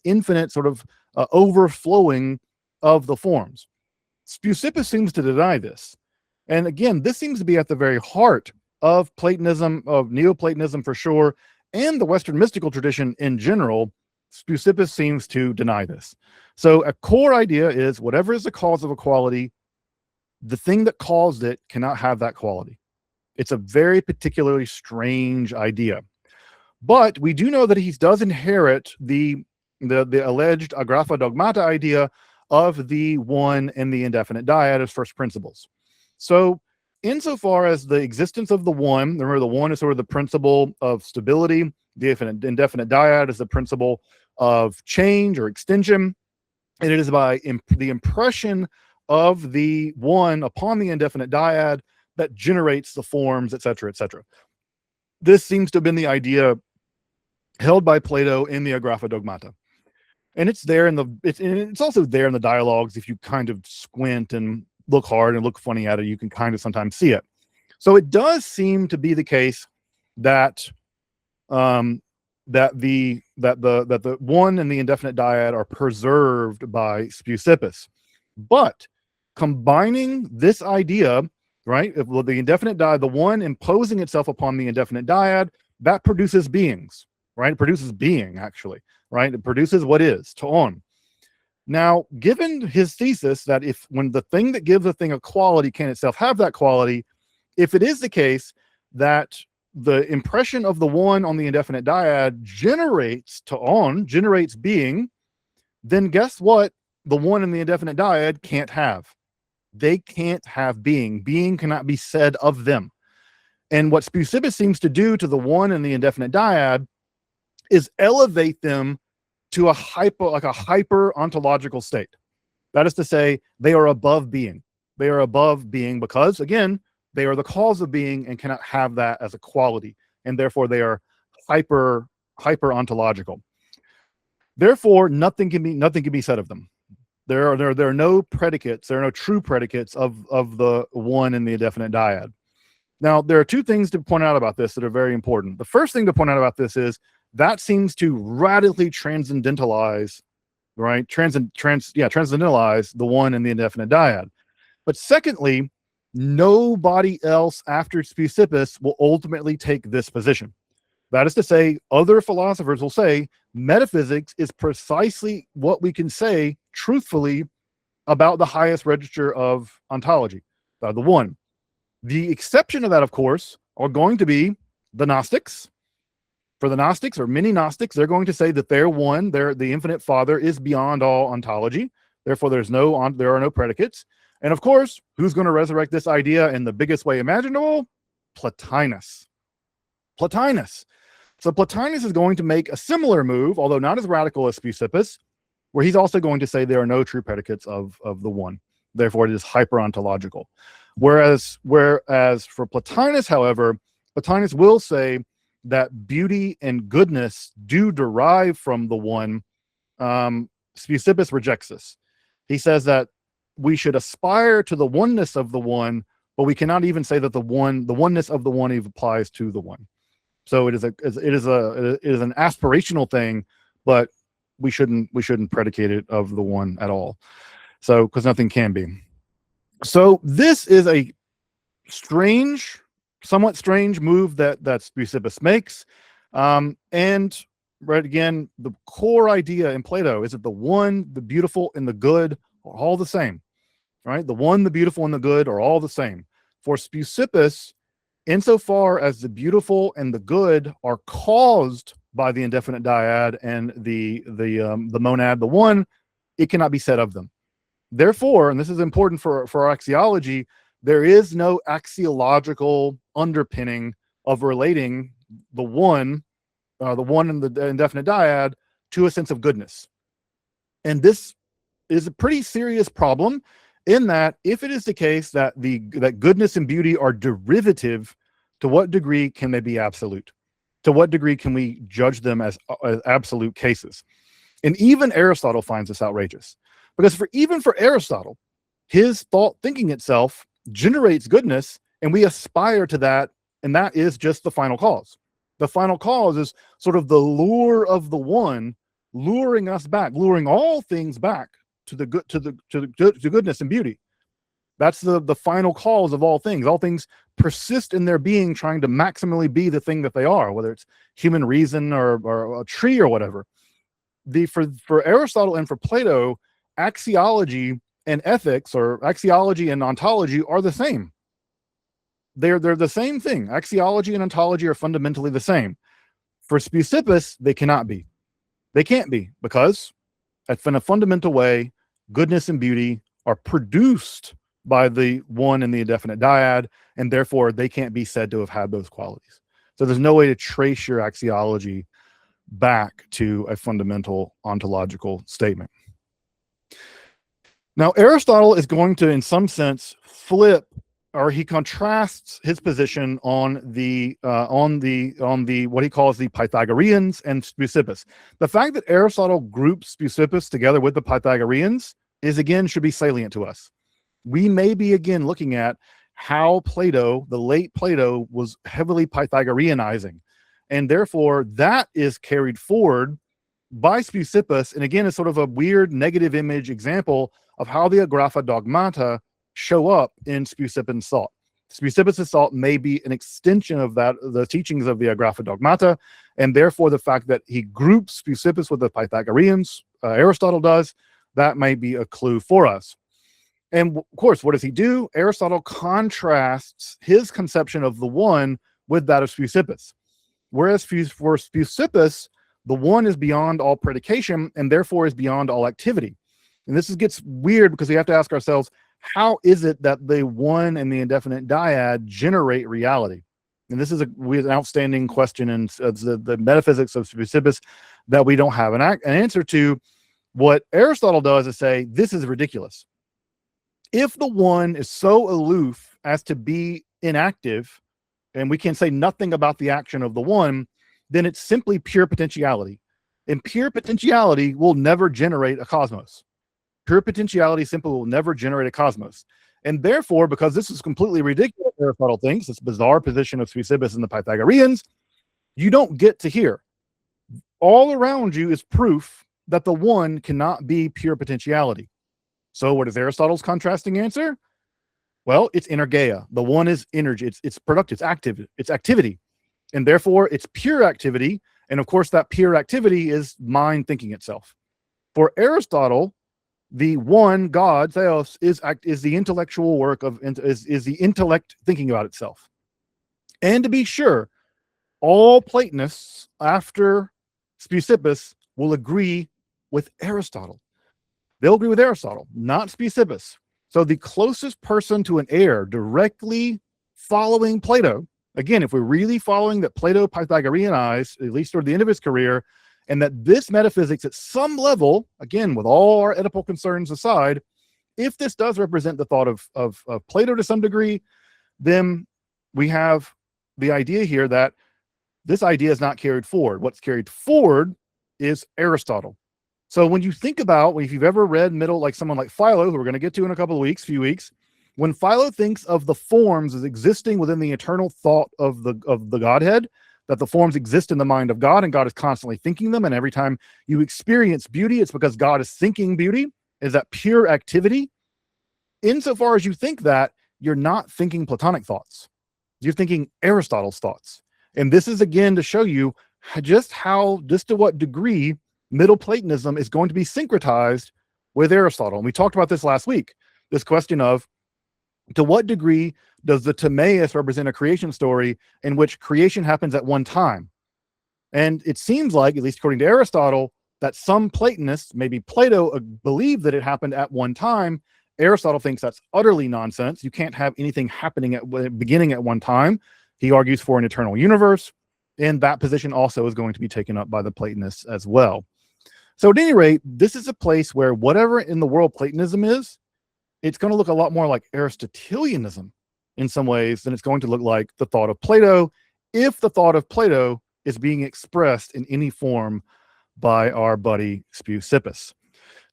infinite sort of overflowing of the forms. Speusippus seems to deny this. And again, this seems to be at the very heart of Platonism, of Neo-Platonism for sure, and the Western mystical tradition in general. Speusippus seems to deny this. So a core idea is whatever is the cause of a quality, the thing that caused it cannot have that quality. It's a very particularly strange idea. But we do know that he does inherit the alleged agrapha dogmata idea of the one and the indefinite dyad as first principles. So insofar as the existence of the one, remember the one is sort of the principle of stability, the indefinite dyad is the principle of change or extension, and it is by the impression of the one upon the indefinite dyad that generates the forms, etc., etc. This seems to have been the idea held by Plato in the Agrapha Dogmata. And it's there it's also there in the dialogues. If you kind of squint and look hard and look funny at it, you can kind of sometimes see it. So it does seem to be the case that the one and the indefinite dyad are preserved by Speusippus. But combining this idea, right, the indefinite dyad, the one imposing itself upon the indefinite dyad, that produces beings, right? It produces being, actually, right? It produces what is, to on. Now, given his thesis that when the thing that gives a thing a quality can itself have that quality, if it is the case that the impression of the one on the indefinite dyad generates being, then guess what? The one in the indefinite dyad can't have. They can't have being. Being cannot be said of them. And what Speusippus seems to do to the one and the indefinite dyad is elevate them to a hyper ontological state. That is to say, they are above being. They are above being because, again, they are the cause of being and cannot have that as a quality, and therefore they are hyper ontological. Therefore, nothing can be said of them. There are no predicates. There are no true predicates of the one in the indefinite dyad. Now, there are two things to point out about this that are very important. The first thing to point out about this is that seems to radically transcendentalize, right? Transcendentalize the one in the indefinite dyad. But secondly, nobody else after Speusippus will ultimately take this position. That is to say, other philosophers will say metaphysics is precisely what we can say truthfully about the highest register of ontology, the one. The exception of that, of course, are going to be the Gnostics. For the Gnostics, or many Gnostics, they're going to say that their one, the infinite Father, is beyond all ontology. Therefore, there are no predicates. And of course, who's going to resurrect this idea in the biggest way imaginable? Plotinus. So Plotinus is going to make a similar move, although not as radical as Speusippus, where he's also going to say there are no true predicates of the one. Therefore, it is hyperontological. Whereas for Plotinus, however, Plotinus will say that beauty and goodness do derive from the one. Speusippus rejects this. He says that we should aspire to the oneness of the one, but we cannot even say that the oneness of the one even applies to the one. So it is an aspirational thing, but we shouldn't predicate it of the one at all. So because nothing can be. So this is a somewhat strange move that Speusippus makes. And right, again, the core idea in Plato is that the one, the beautiful, and the good are all the same. Right? The one, the beautiful, and the good are all the same. For Speusippus, insofar as the beautiful and the good are caused by the indefinite dyad and the monad, the one, it cannot be said of them. Therefore, and this is important for our axiology, there is no axiological underpinning of relating the one and the indefinite dyad to a sense of goodness. And this is a pretty serious problem, in that if it is the case that that goodness and beauty are derivative, to what degree can they be absolute? To what degree can we judge them as absolute cases? And even Aristotle finds this outrageous, because even for Aristotle, his thought thinking itself generates goodness, and we aspire to that, and that is just the final cause. The final cause is sort of the lure of the one, luring us back, luring all things back to the good, to goodness and beauty. That's the final cause of all things. All things persist in their being, trying to maximally be the thing that they are, whether it's human reason or a tree or whatever. For Aristotle and for Plato, axiology and ethics, or axiology and ontology, are the same. They're the same thing. Axiology and ontology are fundamentally the same. For Speusippus, they cannot be. They can't be, because in a fundamental way, goodness and beauty are produced by the one and the indefinite dyad, and therefore they can't be said to have had those qualities. So there's no way to trace your axiology back to a fundamental ontological statement. Now, Aristotle is going to, in some sense, flip, or he contrasts his position on the what he calls the Pythagoreans and Speusippus. The fact that Aristotle groups Speusippus together with the Pythagoreans should be salient to us. We may be again looking at how Plato, the late Plato, was heavily Pythagoreanizing, and therefore that is carried forward by Speusippus, and again is sort of a weird negative image example of how the Agrapha Dogmata show up in Speusippus' thought. Speusippus' thought may be an extension of the teachings of the Agrapha Dogmata, and therefore the fact that he groups Speusippus with the Pythagoreans, Aristotle does, that may be a clue for us. And of course, what does he do? Aristotle contrasts his conception of the one with that of Speusippus. Whereas for Speusippus, the one is beyond all predication and therefore is beyond all activity. And this gets weird, because we have to ask ourselves, how is it that the one and the indefinite dyad generate reality? And this is an outstanding question in the metaphysics of Speusippus that we don't have an answer to. What Aristotle does is say, this is ridiculous. If the one is so aloof as to be inactive, and we can say nothing about the action of the one, then it's simply pure potentiality. And pure potentiality will never generate a cosmos. Pure potentiality simply will never generate a cosmos. And therefore, because this is completely ridiculous, Aristotle thinks, this bizarre position of Speusippus and the Pythagoreans, you don't get to here. All around you is proof that the one cannot be pure potentiality. So what is Aristotle's contrasting answer? Well, it's energeia. The one is energy. It's productive. It's active. It's activity. And therefore, it's pure activity. And of course, that pure activity is mind thinking itself. For Aristotle, the one, God, Theos, is the intellectual work of, is the intellect thinking about itself. And to be sure, all Platonists after Speusippus will agree with Aristotle. They'll agree with Aristotle, not Speusippus. So the closest person to an heir directly following Plato, again, if we're really following that Plato Pythagoreanized, at least toward the end of his career, and that this metaphysics at some level, again, with all our Oedipal concerns aside, if this does represent the thought of Plato to some degree, then we have the idea here that this idea is not carried forward. What's carried forward is Aristotle. So when you think about, if you've ever read like someone like Philo, who we're going to get to in a few weeks, when Philo thinks of the forms as existing within the eternal thought of the Godhead, that the forms exist in the mind of God and God is constantly thinking them, and every time you experience beauty, it's because God is thinking beauty, is that pure activity. Insofar as you think that, you're not thinking Platonic thoughts. You're thinking Aristotle's thoughts. And this is, again, to show you just to what degree Middle Platonism is going to be syncretized with Aristotle. And we talked about this last week, this question of, to what degree does the Timaeus represent a creation story in which creation happens at one time? And it seems like, at least according to Aristotle, that some Platonists, maybe Plato, believe that it happened at one time. Aristotle thinks that's utterly nonsense. You can't have anything happening beginning at one time. He argues for an eternal universe, and that position also is going to be taken up by the Platonists as well. So at any rate, this is a place where whatever in the world Platonism is, it's going to look a lot more like Aristotelianism in some ways than it's going to look like the thought of Plato, if the thought of Plato is being expressed in any form by our buddy Speusippus.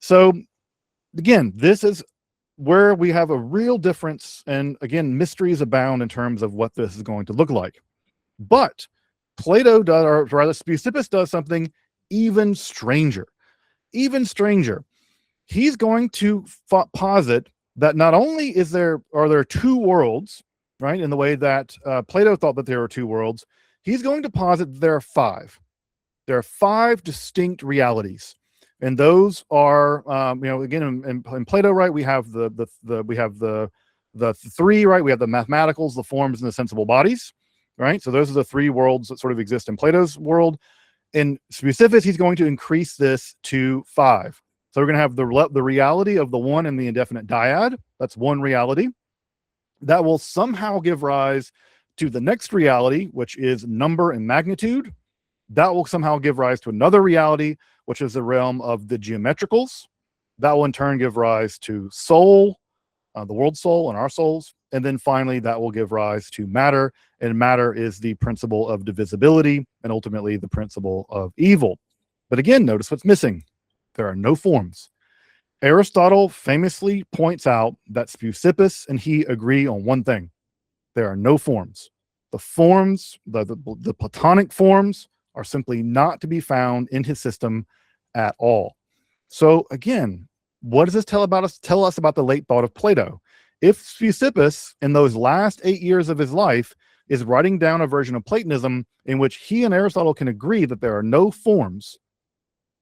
So again, this is where we have a real difference, and again, mysteries abound in terms of what this is going to look like. But Plato does, or rather Speusippus does something even stranger. Even stranger. He's going to posit that not only are there two worlds, right, in the way that Plato thought that there were two worlds, he's going to posit that there are five. There are five distinct realities. And those are, again, in Plato, right, we have the three, right? We have the mathematicals, the forms, and the sensible bodies, right? So those are the three worlds that sort of exist in Plato's world. In Speusippus, he's going to increase this to five. So we're going to have the reality of the one and the indefinite dyad. That's one reality. That will somehow give rise to the next reality, which is number and magnitude. That will somehow give rise to another reality, which is the realm of the geometricals. That will in turn give rise to soul, the world soul and our souls. And then finally, that will give rise to matter. And matter is the principle of divisibility and ultimately the principle of evil. But again, notice what's missing. There are no forms. Aristotle famously points out that Speusippus and he agree on one thing. There are no forms. The forms, the Platonic forms, are simply not to be found in his system at all. So again, what does this tell us about the late thought of Plato? If Speusippus, in those last 8 years of his life, is writing down a version of Platonism in which he and Aristotle can agree that there are no forms,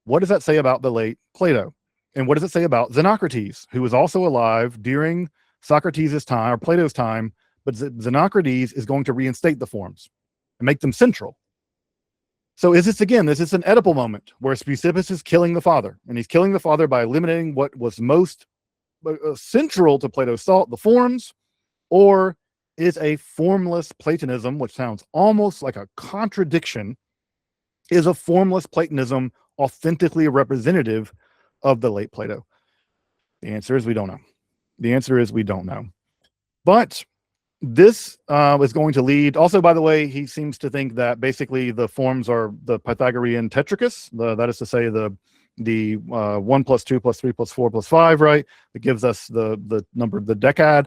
what does that say about the late Plato? And what does it say about Xenocrates, who was also alive during Socrates' time or Plato's time, but Xenocrates is going to reinstate the forms and make them central. So is this an Oedipal moment where Speusippus is killing the father, and he's killing the father by eliminating what was most central to Plato's thought, the forms, or is a formless Platonism, which sounds almost like a contradiction, is a formless Platonism authentically representative of the late Plato? The answer is we don't know. The answer is we don't know. But this is going to lead, also, by the way, he seems to think that basically the forms are the Pythagorean tetrachus, that is to say the 1 plus 2 plus 3 plus 4 plus 5, right? It gives us the number, the decad.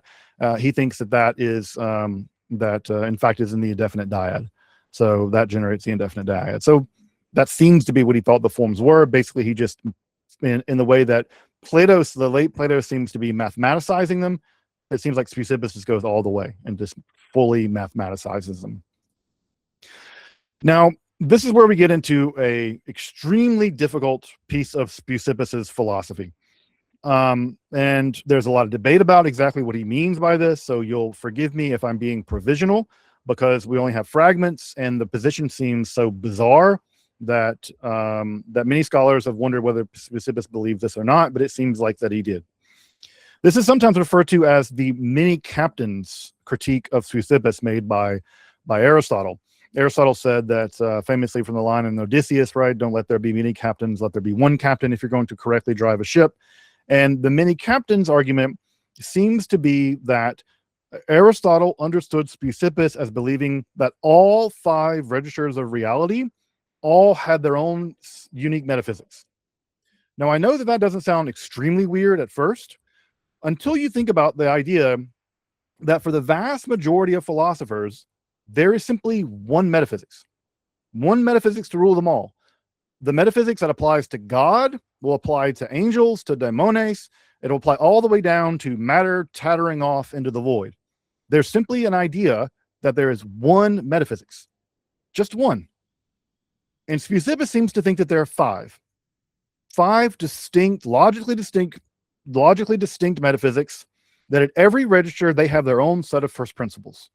He thinks that is, in fact, is in the indefinite dyad. So that generates the indefinite dyad. So that seems to be what he thought the forms were. Basically, he just, in the way that the late Plato seems to be mathematicizing them, it seems like Speusippus just goes all the way and just fully mathematicizes them. Now, this is where we get into a extremely difficult piece of Speusippus's philosophy. And there's a lot of debate about exactly what he means by this. So you'll forgive me if I'm being provisional, because we only have fragments and the position seems so bizarre that that many scholars have wondered whether Speusippus believed this or not, but it seems like that he did. This is sometimes referred to as the many captains critique of Speusippus made by Aristotle. Aristotle said that famously from the line in Odysseus, right? Don't let there be many captains, let there be one captain if you're going to correctly drive a ship. And the many captains argument seems to be that Aristotle understood Speusippus as believing that all 5 registers of reality all had their own unique metaphysics. Now, I know that that doesn't sound extremely weird at first, until you think about the idea that for the vast majority of philosophers, there is simply one metaphysics to rule them all. The metaphysics that applies to God will apply to angels, to daimones. It'll apply all the way down to matter tattering off into the void. There's simply an idea that there is one metaphysics, just one. And Speusippus seems to think that there are five distinct, logically distinct metaphysics, that at every register they have their own set of first principles.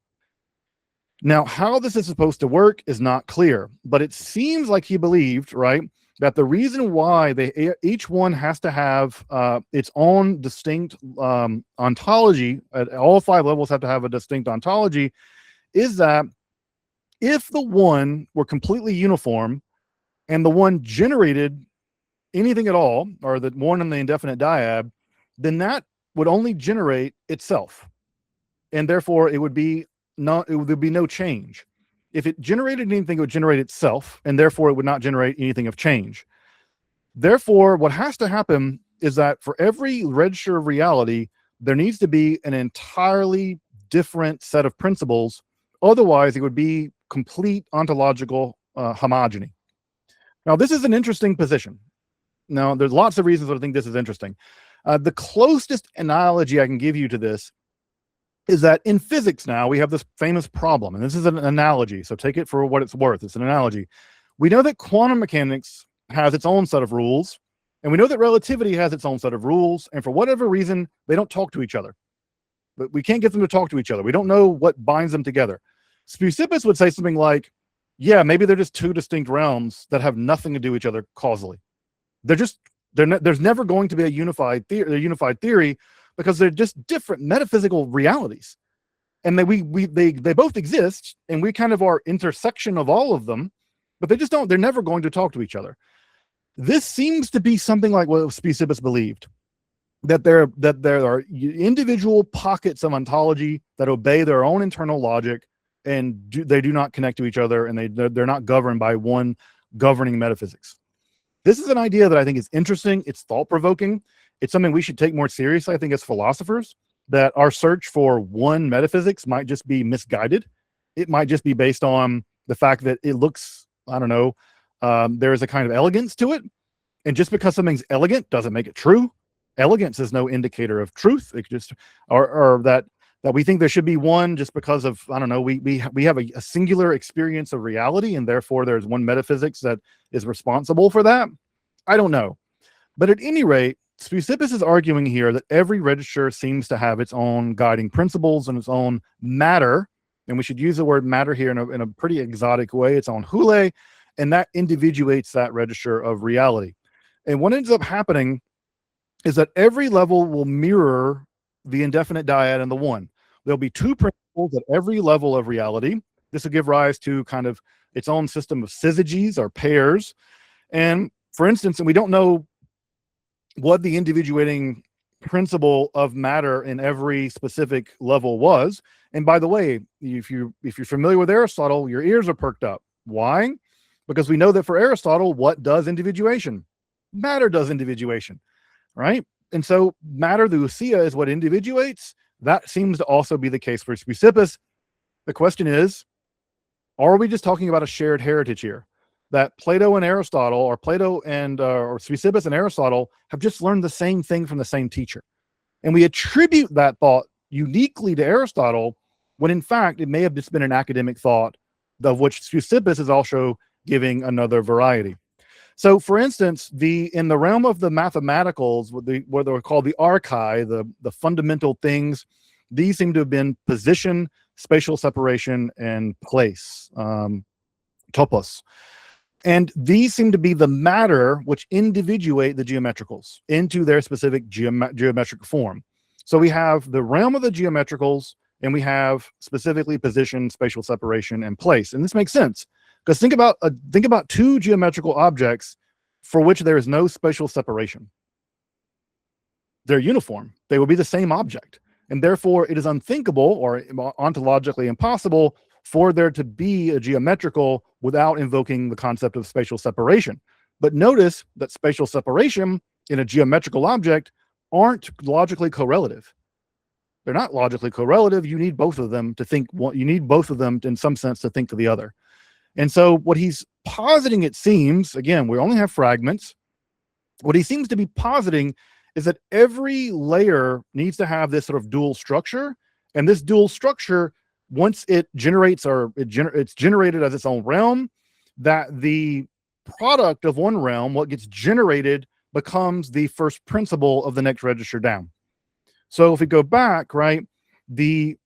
Now, how this is supposed to work is not clear, but it seems like he believed, right, that the reason why each one has to have its own distinct ontology, at all 5 levels have to have a distinct ontology, is that if the one were completely uniform and the one generated anything at all, or the one in the indefinite dyad, then that would only generate itself, and therefore it would be no change. If it generated anything, it would generate itself, and therefore it would not generate anything of change. Therefore, what has to happen is that for every register of reality, there needs to be an entirely different set of principles. Otherwise, it would be complete ontological homogeny. Now, this is an interesting position. Now, there's lots of reasons I think this is interesting. The closest analogy I can give you to this is that in physics now, we have this famous problem, and this is an analogy, so take it for what it's worth. It's an analogy. We know that quantum mechanics has its own set of rules, and we know that relativity has its own set of rules, and for whatever reason, they don't talk to each other. But we can't get them to talk to each other. We don't know what binds them together. Speusippus would say something like, yeah, maybe they're just 2 distinct realms that have nothing to do with each other causally. There's never going to be a unified theory, because they're just different metaphysical realities, and they both exist, and we kind of are intersection of all of them, but they're never going to talk to each other. This seems to be something like what Speusippus believed, that there are individual pockets of ontology that obey their own internal logic, and they do not connect to each other, and they're not governed by one governing metaphysics. This is an idea that I think is interesting. It's thought-provoking. It's something we should take more seriously, I think, as philosophers, that our search for one metaphysics might just be misguided. It might just be based on the fact that it looks, I don't know, there is a kind of elegance to it. And just because something's elegant doesn't make it true. Elegance is no indicator of truth. It just, or that we think there should be one just because of, I don't know, we have a singular experience of reality, and therefore there's one metaphysics that is responsible for that. I don't know. But at any rate, Speusippus is arguing here that every register seems to have its own guiding principles and its own matter, and we should use the word matter here in a pretty exotic way. It's on hule, and that individuates that register of reality. And what ends up happening is that every level will mirror the indefinite dyad and the one. There'll be 2 principles at every level of reality. This will give rise to kind of its own system of syzygies or pairs. And for instance, and we don't know what the individuating principle of matter in every specific level was. And by the way, if you're familiar with Aristotle, your ears are perked up. Why? Because we know that for Aristotle, what does individuation? Matter does individuation, right? And so matter, the ousia, is what individuates. That seems to also be the case for Speusippus. The question is, are we just talking about a shared heritage here? That Plato and Aristotle, or Plato and or Speusippus and Aristotle, have just learned the same thing from the same teacher. And we attribute that thought uniquely to Aristotle, when in fact it may have just been an academic thought, of which Speusippus is also giving another variety. So, for instance, in the realm of the mathematicals, what they're called the archai, the fundamental things, these seem to have been position, spatial separation, and place, topos. And these seem to be the matter which individuate the geometricals into their specific geometric form. So we have the realm of the geometricals, and we have specifically position, spatial separation, and place. And this makes sense because think about two geometrical objects for which there is no spatial separation. They're uniform. They will be the same object. And therefore, it is unthinkable or ontologically impossible for there to be a geometrical without invoking the concept of spatial separation. But notice that spatial separation in a geometrical object aren't logically correlative. They're not logically correlative. You need both of them to think. You need both of them in some sense to think to the other. And so what he's positing, it seems, again, we only have fragments. What he seems to be positing is that every layer needs to have this sort of dual structure. And this dual structure, once it generates it's generated as its own realm, that the product of one realm, what gets generated, becomes the first principle of the next register down. So if we go back, right, the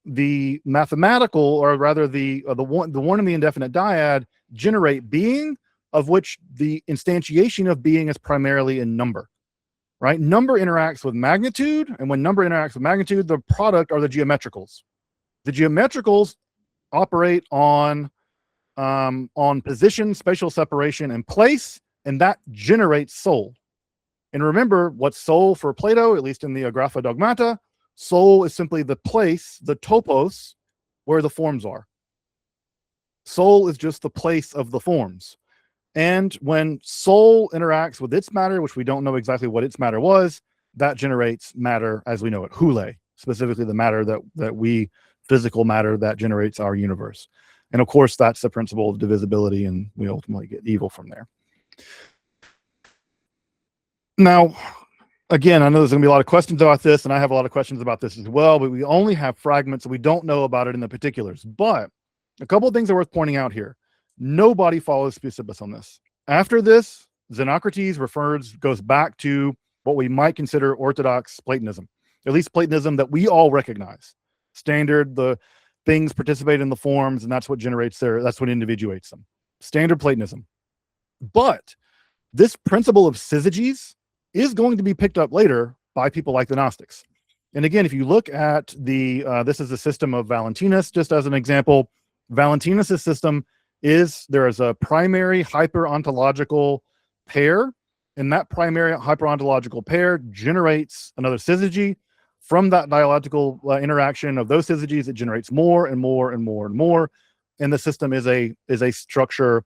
mathematical, or rather the one in the indefinite dyad, generate being, of which the instantiation of being is primarily in number, right? Number interacts with magnitude, and when number interacts with magnitude, the product are the geometricals. The geometricals operate on position, spatial separation, and place, and that generates soul. And remember, what's soul for Plato, at least in the Agrapha Dogmata? Soul is simply the place, the topos, where the forms are. Soul is just the place of the forms. And when soul interacts with its matter, which we don't know exactly what its matter was, that generates matter as we know it, hule, specifically the matter that we, physical matter that generates our universe. And of course, that's the principle of divisibility, and we ultimately get evil from there. Now, again, I know there's going to be a lot of questions about this, and I have a lot of questions about this as well, but we only have fragments, so we don't know about it in the particulars. But a couple of things are worth pointing out here. Nobody follows Speusippus on this. After this, Xenocrates goes back to what we might consider orthodox Platonism, at least Platonism that we all recognize. Standard, the things participate in the forms, and that's what individuates them. Standard Platonism. But this principle of syzygies is going to be picked up later by people like the Gnostics. And again, if you look at this is the system of Valentinus, just as an example. Valentinus' system there is a primary hyperontological pair, and that primary hyperontological pair generates another syzygy. From that dialectical interaction of those syzygies, it generates more and more and more and more. And the system is a structure.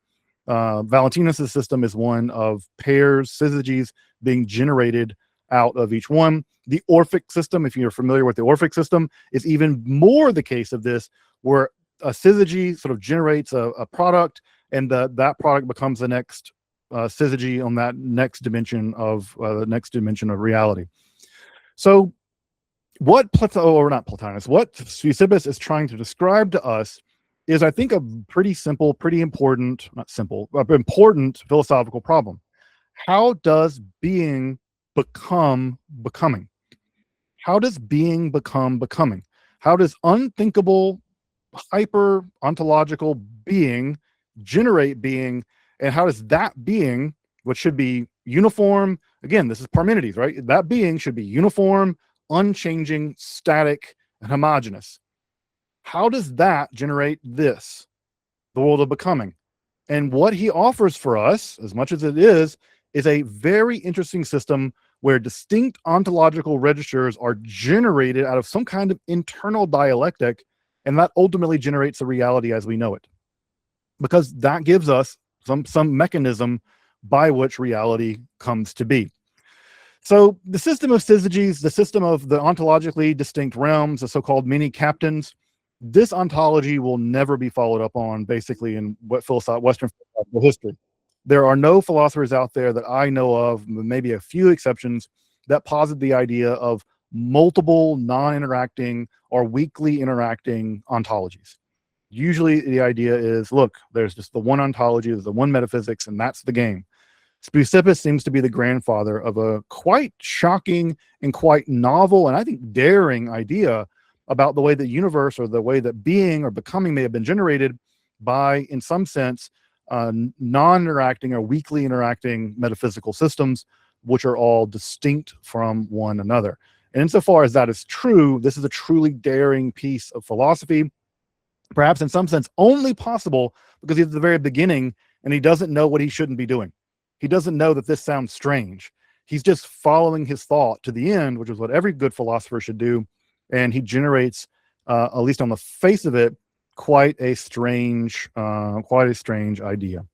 Valentinus' system is one of pairs, syzygies being generated out of each one. The Orphic system, if you're familiar with the Orphic system, is even more the case of this, where a syzygy sort of generates a product, and that product becomes the next syzygy on that next dimension of reality. So what what Speusippus is trying to describe to us is, I think, a pretty simple, important philosophical problem. How does being become becoming? How does being become becoming? How does unthinkable, hyper ontological being generate being? And how does that being, which should be uniform, again, this is Parmenides, right? That being should be uniform, unchanging, static, and homogeneous. How does that generate this, the world of becoming? And what he offers for us, as much as it is a very interesting system where distinct ontological registers are generated out of some kind of internal dialectic, and that ultimately generates the reality as we know it. Because that gives us some mechanism by which reality comes to be. So the system of syzygies, the system of the ontologically distinct realms, the so-called many captains, this ontology will never be followed up on, basically, in Western philosophical history. There are no philosophers out there that I know of, maybe a few exceptions, that posit the idea of multiple non-interacting or weakly interacting ontologies. Usually the idea is, look, there's just the one ontology, there's the one metaphysics, and that's the game. Speusippus seems to be the grandfather of a quite shocking and quite novel, and I think daring, idea about the way the universe, or the way that being or becoming may have been generated by, in some sense, non-interacting or weakly interacting metaphysical systems, which are all distinct from one another. And insofar as that is true, this is a truly daring piece of philosophy, perhaps in some sense only possible because he's at the very beginning and he doesn't know what he shouldn't be doing. He doesn't know that this sounds strange. He's just following his thought to the end, which is what every good philosopher should do. And he generates, at least on the face of it, quite a strange idea.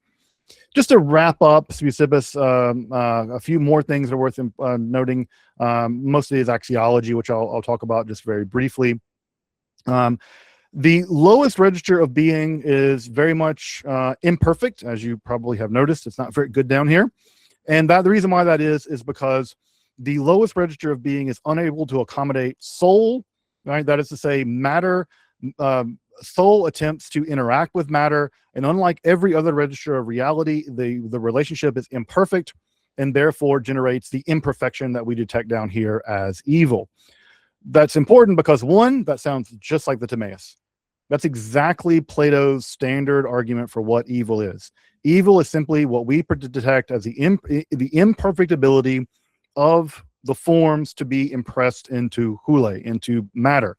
Just to wrap up Speusippus, a few more things are worth noting. Most of it is axiology, which I'll talk about just very briefly. The lowest register of being is very much imperfect, as you probably have noticed. It's not very good down here. And the reason why that is because the lowest register of being is unable to accommodate soul, right? That is to say, matter, soul attempts to interact with matter. And unlike every other register of reality, the relationship is imperfect and therefore generates the imperfection that we detect down here as evil. That's important because, one, that sounds just like the Timaeus. That's exactly Plato's standard argument for what evil is. Evil is simply what we detect as the imperfect ability of the forms to be impressed into hule, into matter.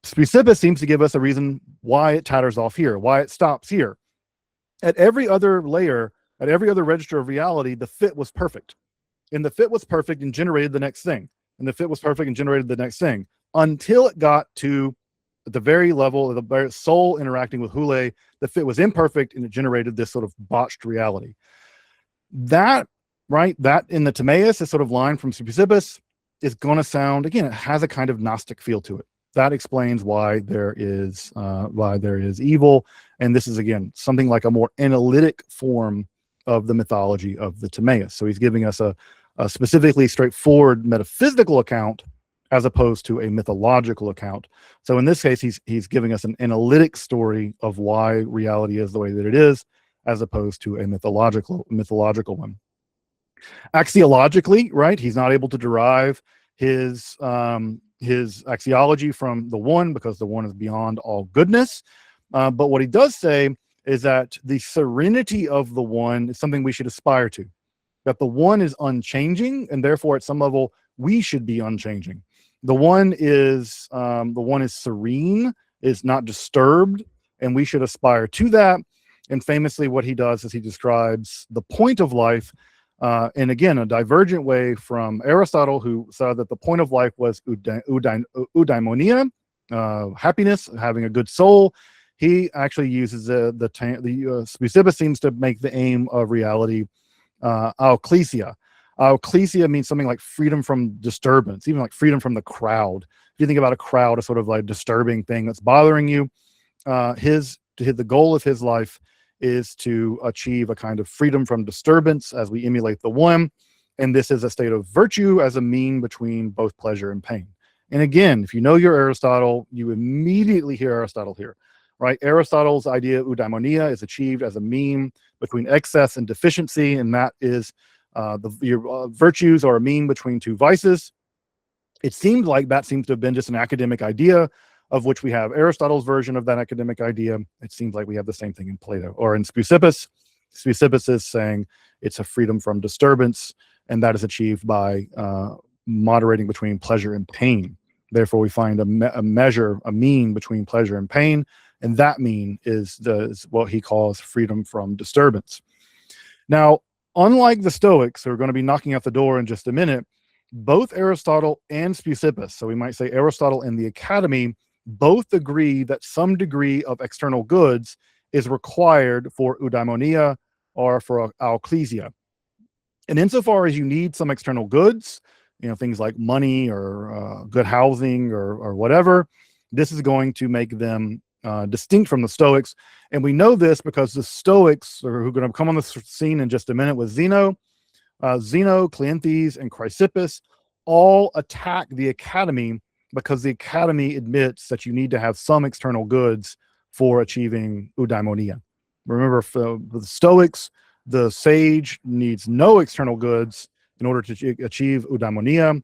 Speusippus seems to give us a reason why it tatters off here, why it stops here. At every other layer, at every other register of reality, the fit was perfect. And the fit was perfect and generated the next thing. And the fit was perfect and generated the next thing until it got to the very level of the very soul interacting with hule. The fit was imperfect and it generated this sort of botched reality. That, right, that in the Timaeus, this sort of line from Speusippus is going to sound, again, it has a kind of Gnostic feel to it. That explains why there is evil. And this is, again, something like a more analytic form of the mythology of the Timaeus. So he's giving us a specifically straightforward metaphysical account as opposed to a mythological account. So in this case, he's giving us an analytic story of why reality is the way that it is, as opposed to a mythological one. Axiologically, right, he's not able to derive his axiology from the one because the one is beyond all goodness. But what he does say is that the serenity of the one is something we should aspire to. That the one is unchanging, and therefore, at some level, we should be unchanging. The one is serene, is not disturbed, and we should aspire to that. And famously, what he does is he describes the point of life, and again, a divergent way from Aristotle, who said that the point of life was eudaimonia, happiness, having a good soul. He actually uses Speusippus seems to make the aim of reality alclesia. Alclesia means something like freedom from disturbance, even like freedom from the crowd. If you think about a crowd, a sort of like disturbing thing that's bothering you, the goal of his life is to achieve a kind of freedom from disturbance as we emulate the one. And this is a state of virtue as a mean between both pleasure and pain. And again, if you know your Aristotle, you immediately hear Aristotle here, right? Aristotle's idea of eudaimonia is achieved as a mean between excess and deficiency, and that is your virtues are a mean between two vices. It seems like that seems to have been just an academic idea, of which we have Aristotle's version of that academic idea. It seems like we have the same thing in Plato or in Speusippus. Speusippus is saying it's a freedom from disturbance, and that is achieved by moderating between pleasure and pain. Therefore, we find a measure, a mean between pleasure and pain, and that mean is what he calls freedom from disturbance. Now, unlike the Stoics, who are going to be knocking at the door in just a minute, both Aristotle and Speusippus, so we might say Aristotle and the Academy, both agree that some degree of external goods is required for eudaimonia or for alclesia. And insofar as you need some external goods, things like money or good housing or whatever, this is going to make them distinct from the Stoics. And we know this because the Stoics, who are going to come on the scene in just a minute with Zeno, Cleanthes, and Chrysippus, all attack the Academy because the Academy admits that you need to have some external goods for achieving eudaimonia. Remember, for the Stoics, the sage needs no external goods in order to achieve eudaimonia.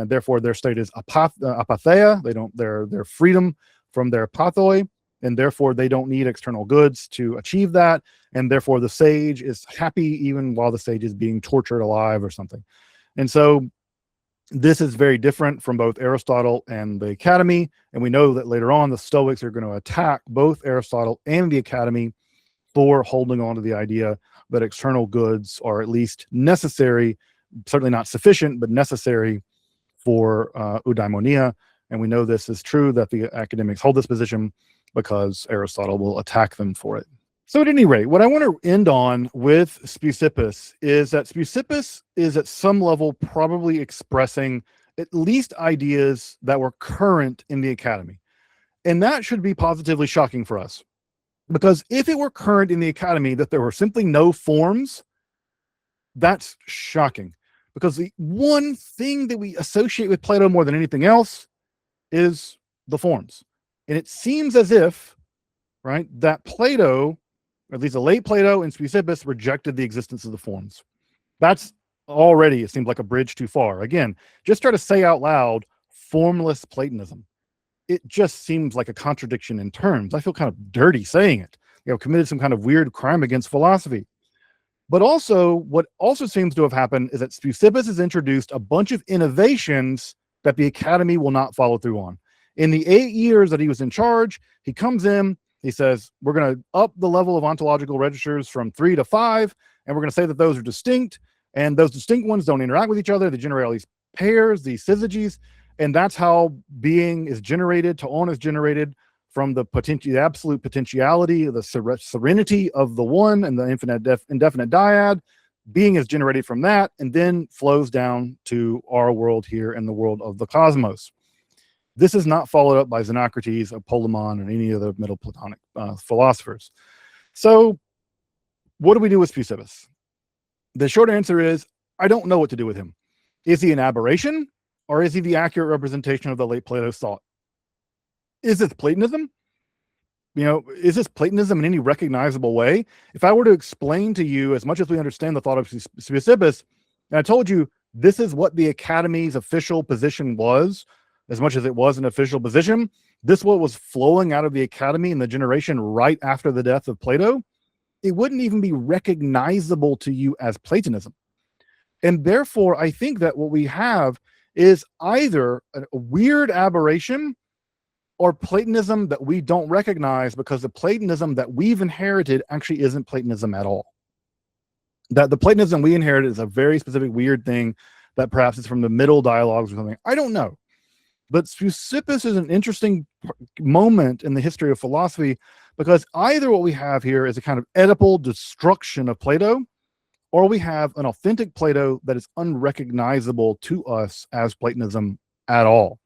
Therefore, their state is apatheia. They're freedom from their pathoi, and therefore they don't need external goods to achieve that. And therefore, the sage is happy even while the sage is being tortured alive or something. And so This is very different from both Aristotle and the Academy, and we know that later on the Stoics are going to attack both Aristotle and the Academy for holding on to the idea that external goods are at least necessary, certainly not sufficient, but necessary for eudaimonia. And we know this is true, that the academics hold this position because Aristotle will attack them for it. So at any rate, what I want to end on with Speusippus is that Speusippus is at some level probably expressing at least ideas that were current in the Academy. And that should be positively shocking for us. Because if it were current in the Academy that there were simply no forms, that's shocking. Because the one thing that we associate with Plato more than anything else is the forms. And it seems as if, right, that Plato, or at least the late Plato and Speusippus, rejected the existence of the forms. That's already, it seems like a bridge too far. Again, just try to say out loud, formless Platonism. It just seems like a contradiction in terms. I feel kind of dirty saying it. Committed some kind of weird crime against philosophy. But also, what also seems to have happened is that Speusippus has introduced a bunch of innovations that the Academy will not follow through on. In the 8 years that he was in charge, he comes in, he says, we're going to up the level of ontological registers from 3 to 5, and we're going to say that those are distinct, and those distinct ones don't interact with each other. They generate all these pairs, these syzygies, and that's how being is generated, ta'on is generated from the absolute potentiality, the serenity of the one and the indefinite dyad. Being is generated from that and then flows down to our world here and the world of the cosmos. This is not followed up by Xenocrates or Polemon or any other Middle Platonic philosophers. So what do we do with Speusippus? The short answer is, I don't know what to do with him. Is he an aberration, or is he the accurate representation of the late Plato's thought? Is this Platonism? Is this Platonism in any recognizable way? If I were to explain to you, as much as we understand the thought of Speusippus, and I told you this is what the Academy's official position was, as much as it was an official position, this is what was flowing out of the Academy in the generation right after the death of Plato, it wouldn't even be recognizable to you as Platonism. And therefore, I think that what we have is either a weird aberration or Platonism that we don't recognize, because the Platonism that we've inherited actually isn't Platonism at all. That the Platonism we inherited is a very specific weird thing that perhaps it's from the middle dialogues or something. I don't know. But Speusippus is an interesting moment in the history of philosophy, because either what we have here is a kind of Oedipal destruction of Plato, or we have an authentic Plato that is unrecognizable to us as Platonism at all.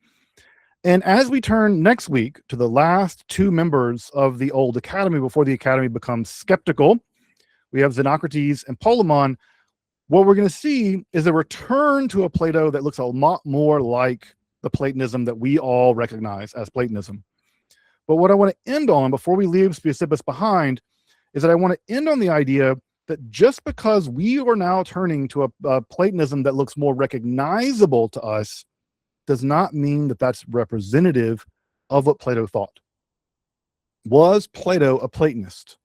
And as we turn next week to the last two members of the old Academy before the Academy becomes skeptical, we have Xenocrates and Polemon. What we're going to see is a return to a Plato that looks a lot more like the Platonism that we all recognize as Platonism. But what I want to end on before we leave Speusippus behind is that I want to end on the idea that just because we are now turning to a Platonism that looks more recognizable to us does not mean that that's representative of what Plato thought. Was Plato a Platonist?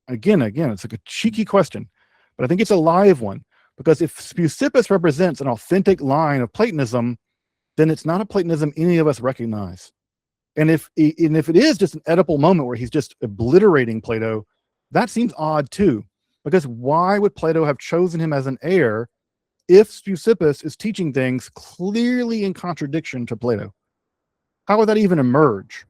Again, it's like a cheeky question, but I think it's a live one, because if Speusippus represents an authentic line of Platonism, then it's not a Platonism any of us recognize. And if it is just an Oedipal moment where he's just obliterating Plato, that seems odd too, because why would Plato have chosen him as an heir if Speusippus is teaching things clearly in contradiction to Plato? How would that even emerge?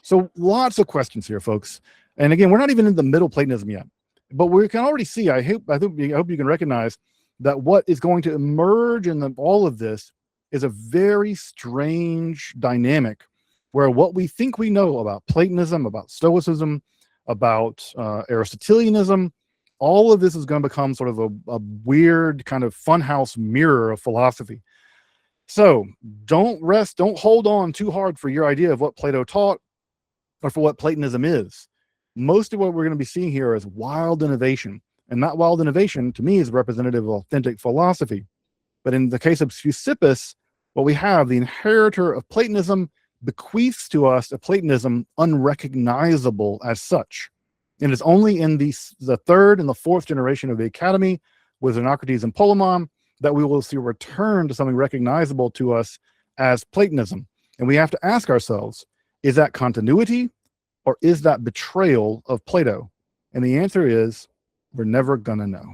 So lots of questions here, folks. And again, we're not even in the Middle Platonism yet, but we can already see, I hope you can recognize that what is going to emerge in all of this is a very strange dynamic where what we think we know about Platonism, about Stoicism, about Aristotelianism, all of this is going to become sort of a weird kind of funhouse mirror of philosophy. So don't hold on too hard for your idea of what Plato taught or for what Platonism is. Most of what we're going to be seeing here is wild innovation. And that wild innovation, to me, is representative of authentic philosophy. But in the case of Speusippus, what we have, the inheritor of Platonism bequeaths to us a Platonism unrecognizable as such. And it's only in the third and the fourth generation of the Academy, with Xenocrates and Polemon, that we will see a return to something recognizable to us as Platonism. And we have to ask ourselves, is that continuity or is that betrayal of Plato? And the answer is, we're never gonna know.